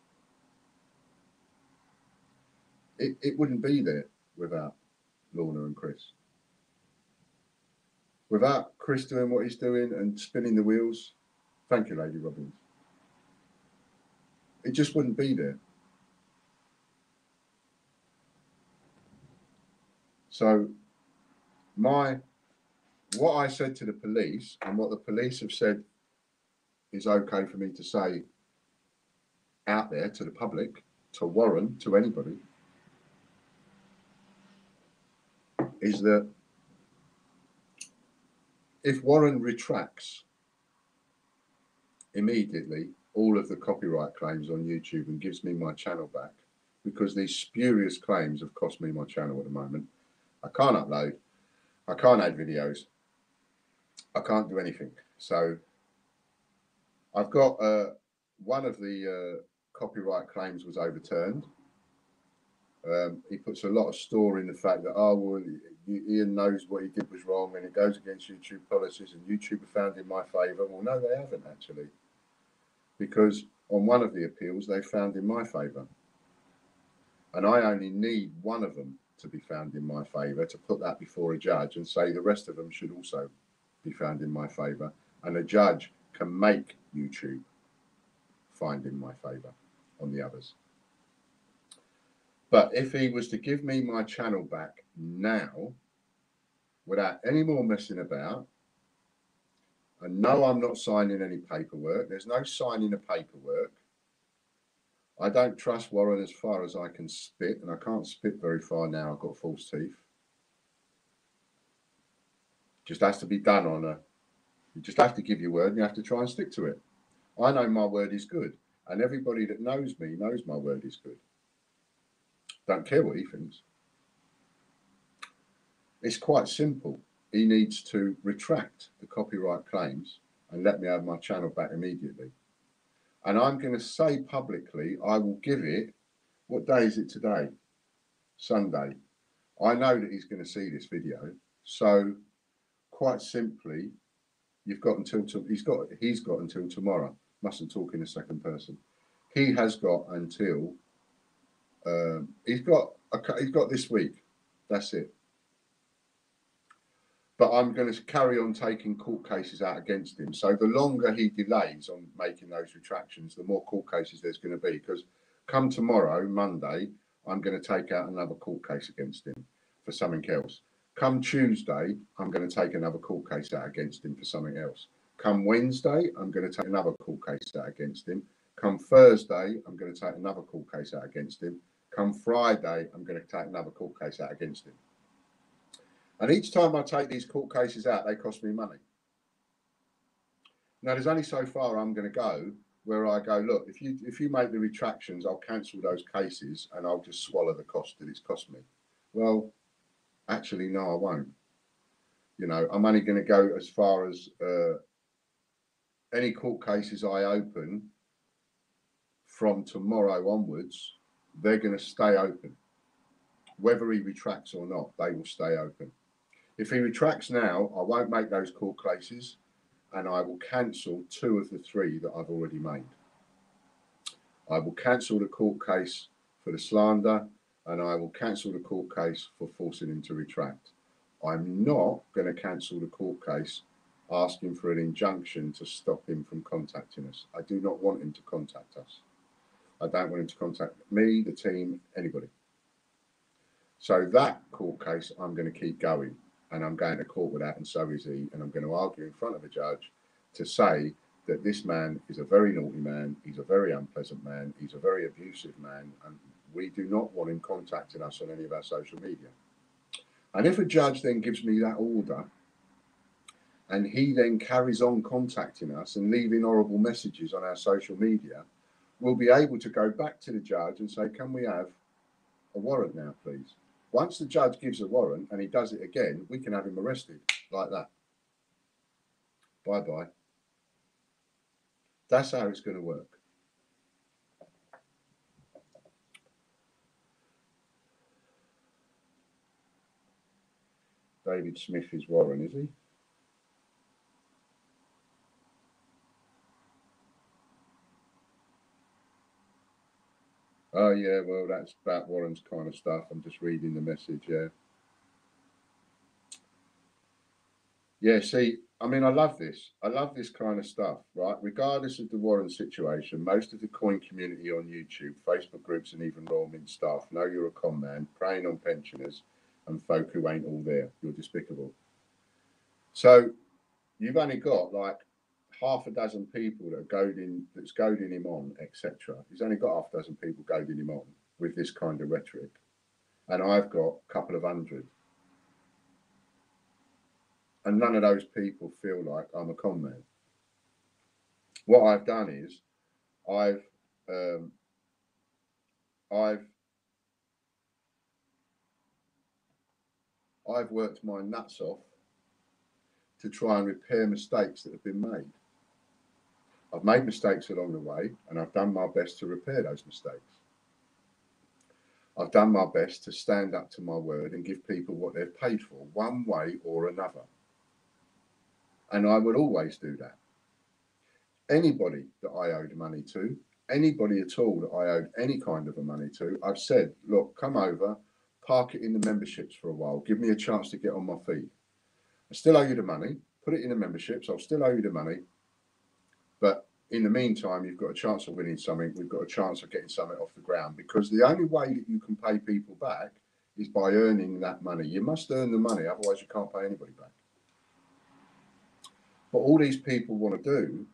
It wouldn't be there without Lorna and Chris. Without Chris doing what he's doing and spinning the wheels, thank you, Lady Robbins. It just wouldn't be there. So what I said to the police, and what the police have said is okay for me to say out there to the public, to Warren, to anybody, is that if Warren retracts immediately all of the copyright claims on YouTube and gives me my channel back, because these spurious claims have cost me my channel at the moment. I can't upload, I can't add videos, I can't do anything. So I've got one of the copyright claims was overturned. He puts a lot of store in the fact that, oh, well, Ian knows what he did was wrong and it goes against YouTube policies, and YouTube have found in my favour. Well, no, they haven't actually, because on one of the appeals they found in my favour, and I only need one of them to be found in my favour to put that before a judge and say the rest of them should also be found in my favour, and a judge can make YouTube find in my favour on the others. But if he was to give me my channel back now, without any more messing about, and no, I'm not signing any paperwork. There's no signing of paperwork. I don't trust Warren as far as I can spit, and I can't spit very far now. I've got false teeth. Just has to be done on a, you just have to give your word and you have to try and stick to it. I know my word is good, and everybody that knows me knows my word is good. Don't care what he thinks. It's quite simple. He needs to retract the copyright claims and let me have my channel back immediately. And I'm going to say publicly, I will give it, what day is it today? Sunday. I know that he's going to see this video. So quite simply, you've got until, he's got until tomorrow. Mustn't talk in a second person. He has got until, he's got this week. That's it. But I'm going to carry on taking court cases out against him. So the longer he delays on making those retractions, the more court cases there's going to be. Because come tomorrow, Monday, I'm going to take out another court case against him for something else. Come Tuesday, I'm going to take another court case out against him for something else. Come Wednesday, I'm going to take another court case out against him. Come Thursday, I'm going to take another court case out against him. Come Friday, I'm going to take another court case out against him. And each time I take these court cases out, they cost me money. Now, there's only so far I'm going to go where I go, look, if you make the retractions, I'll cancel those cases and I'll just swallow the cost that it's cost me. Well, actually, no, I won't. You know, I'm only going to go as far as any court cases I open from tomorrow onwards, they're going to stay open. Whether he retracts or not, they will stay open. If he retracts now, I won't make those court cases, and I will cancel 2 of the 3 that I've already made. I will cancel the court case for the slander, and I will cancel the court case for forcing him to retract. I'm not going to cancel the court case asking for an injunction to stop him from contacting us. I do not want him to contact us. I don't want him to contact me, the team, anybody. So that court case, I'm going to keep going, and I'm going to court with that, and so is he, and I'm going to argue in front of a judge to say that this man is a very naughty man, he's a very unpleasant man, he's a very abusive man, and we do not want him contacting us on any of our social media. And if a judge then gives me that order, and he then carries on contacting us and leaving horrible messages on our social media, we'll be able to go back to the judge and say, can we have a warrant now, please? Once the judge gives a warrant and he does it again, we can have him arrested like that. Bye-bye. That's how it's going to work. David Smith is Warren, is he? Oh, yeah, well, that's about Warren's kind of stuff. I'm just reading the message, yeah. Yeah, see, I mean, I love this. I love this kind of stuff, right? Regardless of the Warren situation, most of the coin community on YouTube, Facebook groups, and even Royal Mint staff know you're a con man, preying on pensioners and folk who ain't all there. You're despicable. So you've only got like half a dozen people that are that's goading him on, etc. He's only got half a dozen people goading him on with this kind of rhetoric. And I've got a couple of hundred. And none of those people feel like I'm a con man. What I've done is I've worked my nuts off to try and repair mistakes that have been made. I've made mistakes along the way, and I've done my best to repair those mistakes. I've done my best to stand up to my word and give people what they've paid for, one way or another. And I would always do that. Anybody that I owed money to, anybody at all that I owed any kind of a money to, I've said, look, come over, park it in the memberships for a while, give me a chance to get on my feet. I still owe you the money, put it in the memberships, I'll still owe you the money. But in the meantime, you've got a chance of winning something. We've got a chance of getting something off the ground, because the only way that you can pay people back is by earning that money. You must earn the money, otherwise you can't pay anybody back. But all these people want to do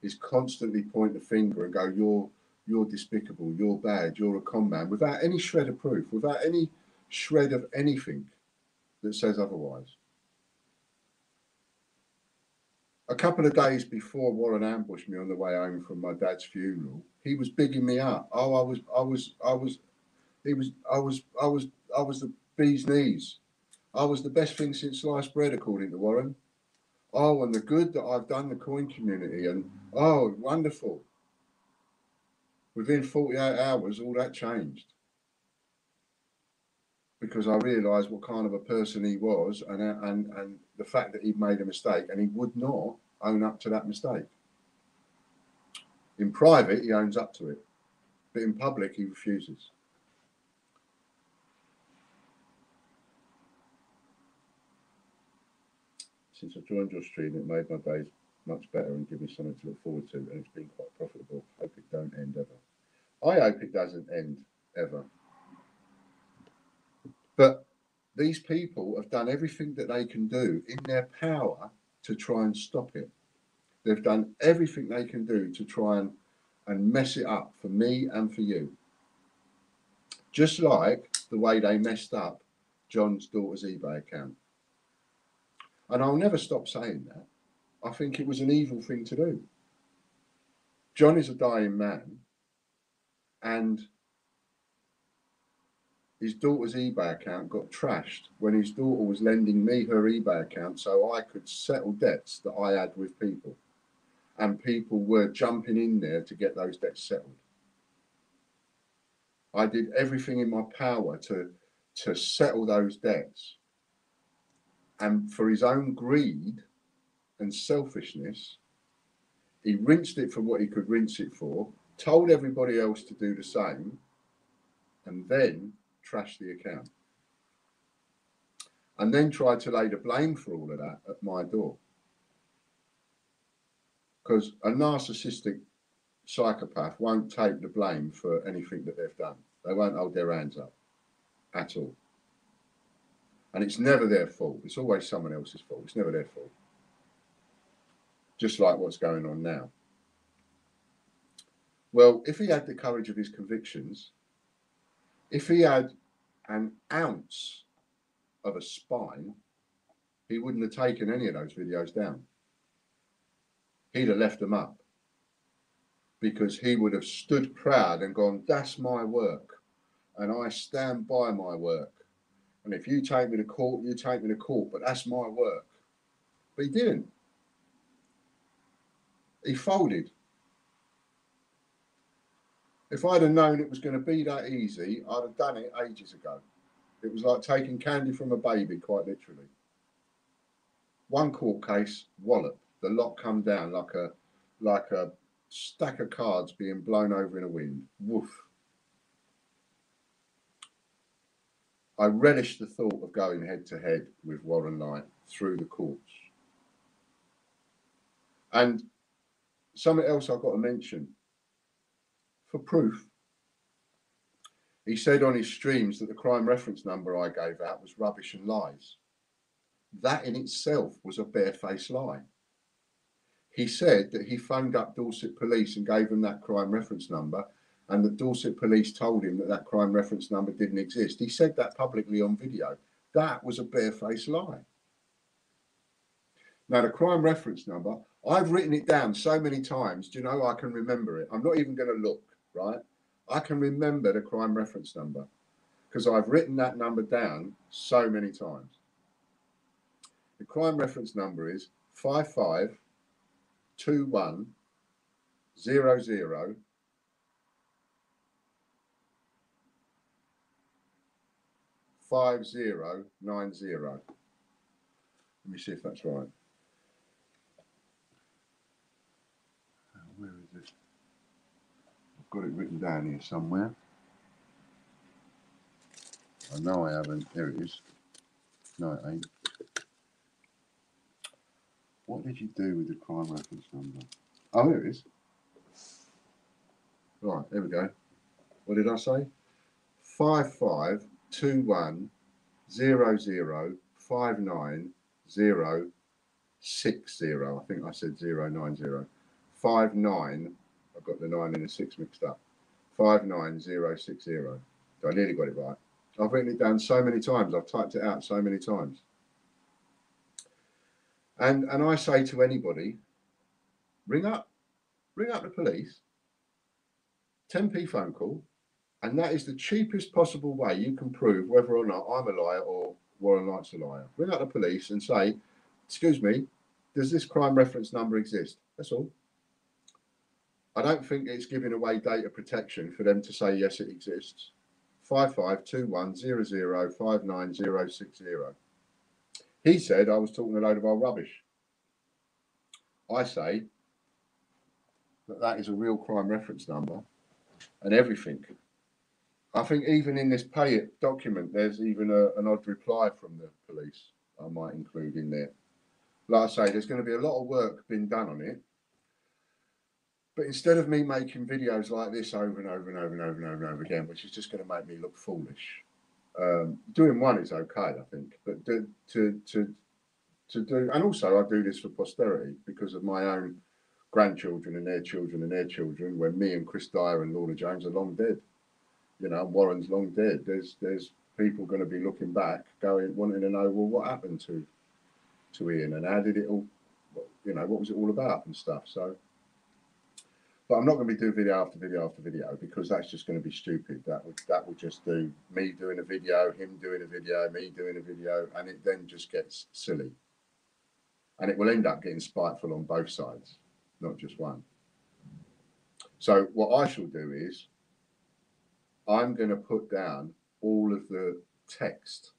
is constantly point the finger and go, you're despicable, you're bad, you're a con man, without any shred of proof, without any shred of anything that says otherwise. A couple of days before Warren ambushed me on the way home from my dad's funeral, he was bigging me up. Oh, I was the bee's knees. I was the best thing since sliced bread, according to Warren. Oh, and the good that I've done the coin community, and oh, wonderful. Within 48 hours, all that changed. Because I realised what kind of a person he was, and the fact that he'd made a mistake, and he would not own up to that mistake. In private, he owns up to it, but in public, he refuses. Since I joined your stream, it made my days much better and give me something to look forward to, and it's been quite profitable. Hope it don't end ever. I hope it doesn't end ever. But these people have done everything that they can do in their power to try and stop it. They've done everything they can do to try and mess it up for me and for you. Just like the way they messed up John's daughter's eBay account. And I'll never stop saying that. I think it was an evil thing to do. John is a dying man, and his daughter's eBay account got trashed when his daughter was lending me her eBay account so I could settle debts that I had with people. And people were jumping in there to get those debts settled. I did everything in my power to settle those debts. And for his own greed and selfishness, he rinsed it for what he could rinse it for, told everybody else to do the same, and then trashed the account. And then tried to lay the blame for all of that at my door. Because a narcissistic psychopath won't take the blame for anything that they've done. They won't hold their hands up at all. And it's never their fault. It's always someone else's fault. It's never their fault. Just like what's going on now. Well, if he had the courage of his convictions, if he had an ounce of a spine, he wouldn't have taken any of those videos down. He'd have left them up, because he would have stood proud and gone, that's my work, and I stand by my work. And if you take me to court, you take me to court, but that's my work. But he didn't. He folded. If I'd have known it was going to be that easy, I'd have done it ages ago. It was like taking candy from a baby, quite literally. One court case, wallop. The lot come down like a stack of cards being blown over in a wind. Woof. I relish the thought of going head to head with Warren Knight through the courts. And something else I've got to mention. For proof, he said on his streams that the crime reference number I gave out was rubbish and lies. That in itself was a barefaced lie. He said that he phoned up Dorset Police and gave them that crime reference number, and that Dorset Police told him that that crime reference number didn't exist. He said that publicly on video. That was a barefaced lie. Now, the crime reference number, I've written it down so many times, do you know, I can remember it. I'm not even going to look, right? I can remember the crime reference number because I've written that number down so many times. The crime reference number is 552100 5090. Let me see if that's right. Where is it? I've got it written down here somewhere. I know I haven't. There it is. No, it ain't. What did you do with the crime reference number? Oh, there it is. Right, there we go. What did I say? 552100 59060. I think I said 090. 59. I've got the 9 and the 6 mixed up. 59060. So I nearly got it right. I've written it down so many times. I've typed it out so many times. And I say to anybody, ring up the police, 10p phone call, and that is the cheapest possible way you can prove whether or not I'm a liar or Warren Knight's a liar. Ring up the police and say, excuse me, does this crime reference number exist? That's all. I don't think it's giving away data protection for them to say, yes, it exists. 552100 59060. He said I was talking a load of old rubbish. I say that is a real crime reference number and everything. I think even in this pay it document, there's even an odd reply from the police I might include in there. Like I say, there's going to be a lot of work being done on it. But instead of me making videos like this over and over and over and over and over and over again, which is just going to make me look foolish, doing one is okay, I think. But to do, and also I do this for posterity because of my own grandchildren and their children and their children. When me and Chris Dyer and Lorna Jones are long dead, you know, Warren's long dead. There's people going to be looking back, wanting to know, well, what happened to Ian and how did it all, you know, what was it all about and stuff. So. But I'm not going to be doing video after video after video because that's just going to be stupid. That would just do me doing a video, him doing a video, me doing a video, and it then just gets silly. And it will end up getting spiteful on both sides, not just one. So what I shall do is I'm going to put down all of the text,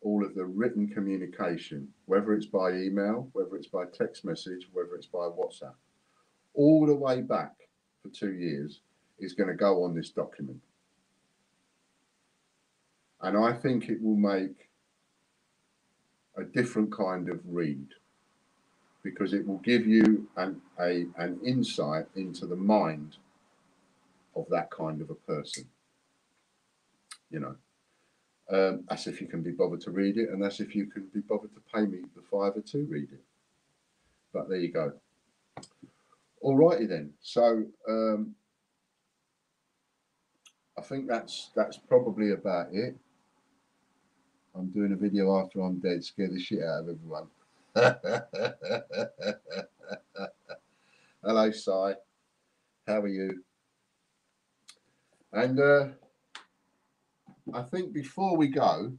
all of the written communication, whether it's by email, whether it's by text message, whether it's by WhatsApp, all the way back for 2 years is going to go on this document. And I think it will make a different kind of read, because it will give you an insight into the mind of that kind of a person. You know, that's if you can be bothered to read it, and that's if you can be bothered to pay me the £5 to read it. But there you go. Alrighty then. So I think that's probably about it. I'm doing a video after I'm dead, scare the shit out of everyone. Hello, Si. How are you? And I think before we go,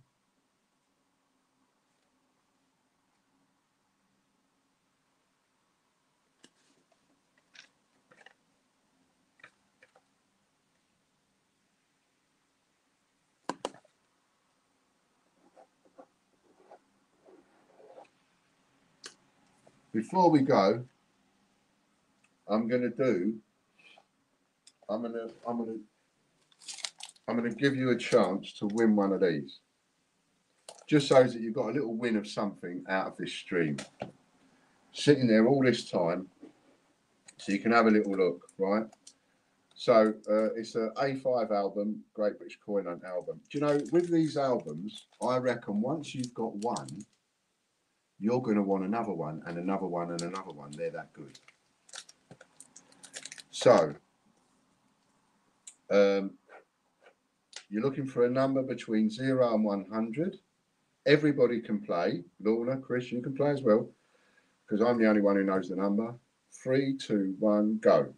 I'm gonna give you a chance to win one of these, just so that you've got a little win of something out of this stream, sitting there all this time, so you can have a little look, right? So it's an A5 album, Great British Coin Hunt album. Do you know, with these albums, I reckon once you've got one, you're going to want another one and another one and another one. They're that good. So you're looking for a number between 0 and 100. Everybody can play. Lorna, Chris, you can play as well, because I'm the only one who knows the number. 3, 2, 1, go.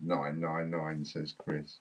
"999", says Chris.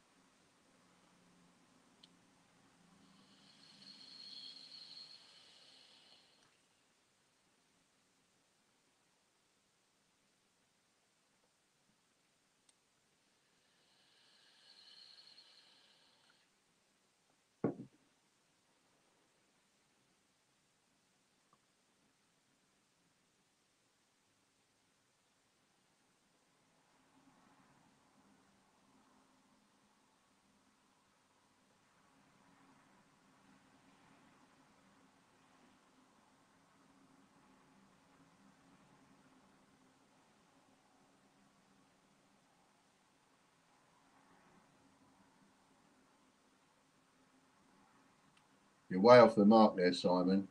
You're way off the mark there, Simon.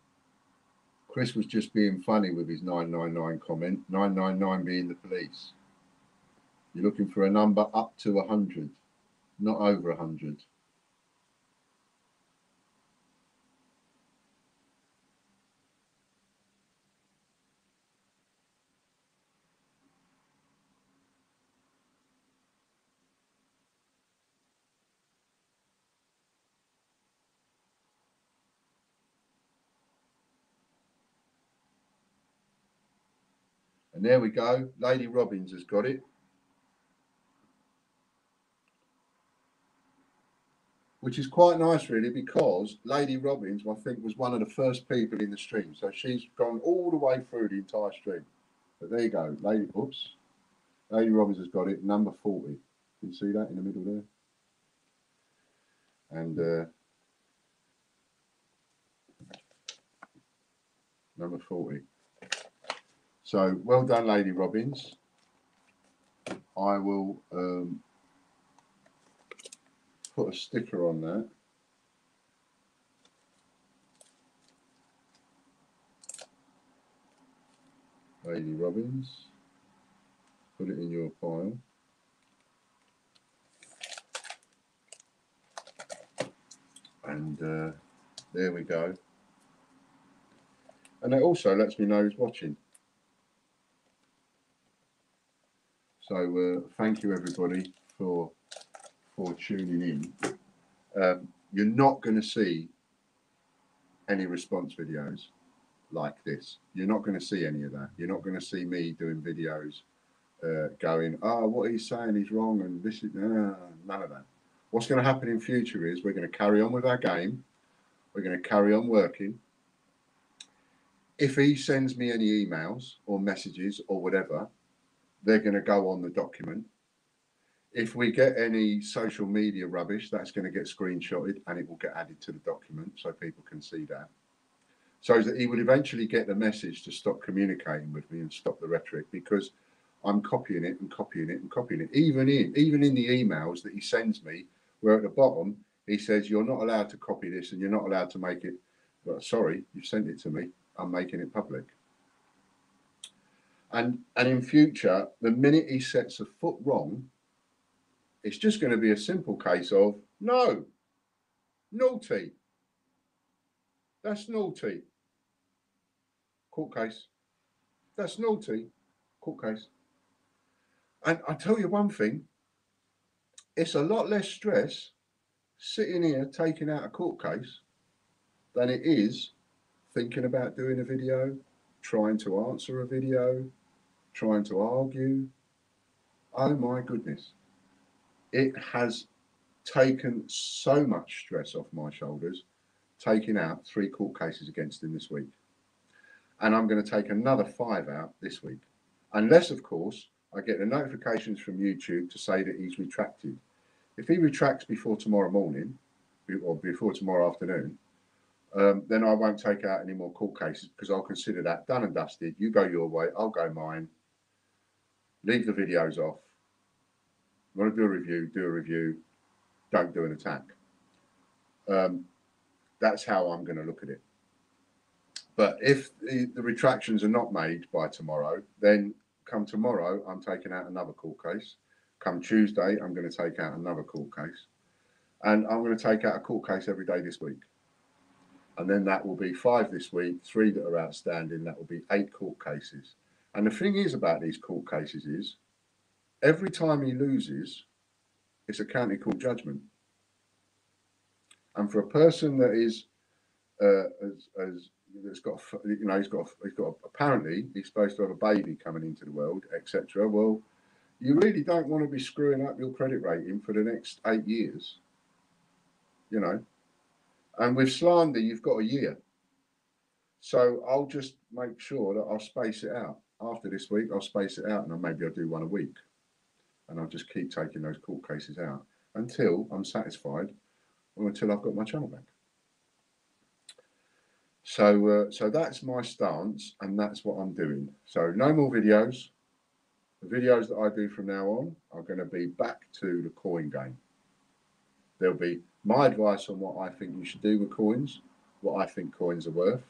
Chris was just being funny with his 999 comment, 999 being the police. You're looking for a number up to 100, not over 100. And there we go. Lady Robbins has got it. Which is quite nice, really, because Lady Robbins, I think, was one of the first people in the stream. So she's gone all the way through the entire stream. But there you go. Lady Robbins has got it. Number 40. Can you see that in the middle there? And number 40. So well done, Lady Robbins. I will put a sticker on that. Lady Robbins, put it in your pile. And there we go. And it also lets me know who's watching. So thank you everybody for tuning in. You're not going to see any response videos like this. You're not going to see any of that. You're not going to see me doing videos going, oh, what he's saying is wrong and this is none of that. What's going to happen in future is we're going to carry on with our game. We're going to carry on working. If he sends me any emails or messages or whatever, they're going to go on the document. If we get any social media rubbish, that's going to get screenshotted and it will get added to the document so people can see that. So that he would eventually get the message to stop communicating with me and stop the rhetoric, because I'm copying it and copying it and copying it. Even in the emails that he sends me, where at the bottom he says, you're not allowed to copy this and you're not allowed to make it. Well, sorry, you sent it to me. I'm making it public. And in future, the minute he sets a foot wrong, it's just going to be a simple case of, no, naughty. That's naughty. Court case. That's naughty. Court case. And I tell you one thing, it's a lot less stress sitting here taking out a court case than it is thinking about doing a video, trying to answer a video, trying to argue. Oh my goodness. It has taken so much stress off my shoulders, taking out 3 court cases against him this week. And I'm going to take another 5 out this week. Unless, of course, I get the notifications from YouTube to say that he's retracted. If he retracts before tomorrow morning or before tomorrow afternoon, then I won't take out any more court cases, because I'll consider that done and dusted. You go your way, I'll go mine. Leave the videos off. Want to do a review, do a review. Don't do an attack. That's how I'm going to look at it. But if the retractions are not made by tomorrow, then come tomorrow, I'm taking out another court case. Come Tuesday, I'm going to take out another court case. And I'm going to take out a court case every day this week. And then that will be 5 this week, 3 that are outstanding. That will be 8 court cases. And the thing is about these court cases is, every time he loses, it's a county court judgment. And for a person that is, that's got, you know, he's got apparently he's supposed to have a baby coming into the world, etc. Well, you really don't want to be screwing up your credit rating for the next 8 years, you know. And with slander, you've got a year. So I'll just make sure that I'll space it out. After this week, I'll space it out, and maybe I'll do 1 a week. And I'll just keep taking those court cases out until I'm satisfied, or until I've got my channel back. So that's my stance, and that's what I'm doing. So no more videos. The videos that I do from now on are going to be back to the coin game. There'll be my advice on what I think you should do with coins, what I think coins are worth.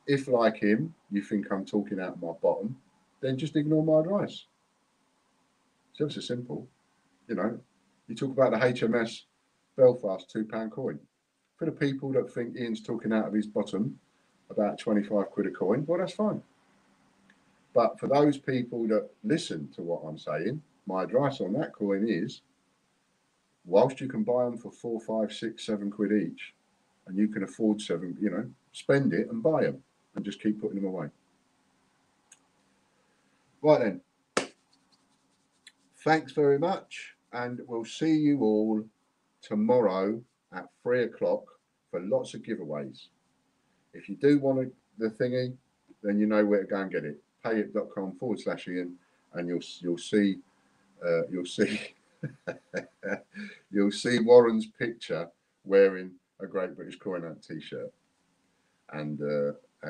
If, like him, you think I'm talking out of my bottom, then just ignore my advice. It's ever so simple. You know, you talk about the HMS Belfast £2 coin. For the people that think Ian's talking out of his bottom about 25 quid a coin, well, that's fine. But for those people that listen to what I'm saying, my advice on that coin is, whilst you can buy them for 4, 5, 6, 7 quid each, and you can afford 7, you know, spend it and buy them and just keep putting them away. Right then. Thanks very much, and we'll see you all tomorrow at 3 o'clock for lots of giveaways. If you do want the thingy, then you know where to go and get it. Payit.com/Ian, and you'll see you'll see Warren's picture wearing a Great British Coin Hunt t-shirt, and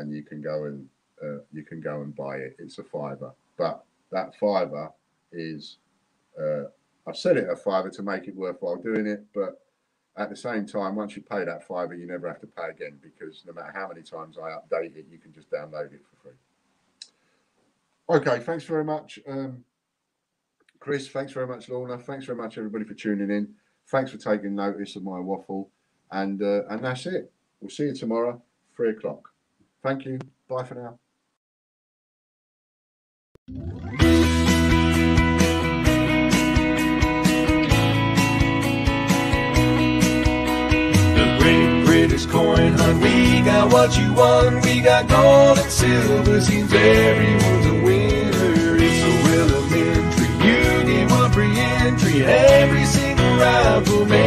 you can go and buy it. It's a £5, but that £5 is I've set it at £5 to make it worthwhile doing it, but at the same time, once you pay that £5, you never have to pay again, because no matter how many times I update it, you can just download it for free. Okay, thanks very much, Chris. Thanks very much, Lorna. Thanks very much, everybody, for tuning in. Thanks for taking notice of my waffle, and that's it. We'll see you tomorrow, 3 o'clock. Thank you. Bye for now. British Coin Hunt, we got got what you want, we got gold and silver. Seems everyone's a winner. It's so elementary. You get one free entry. Every single rifle man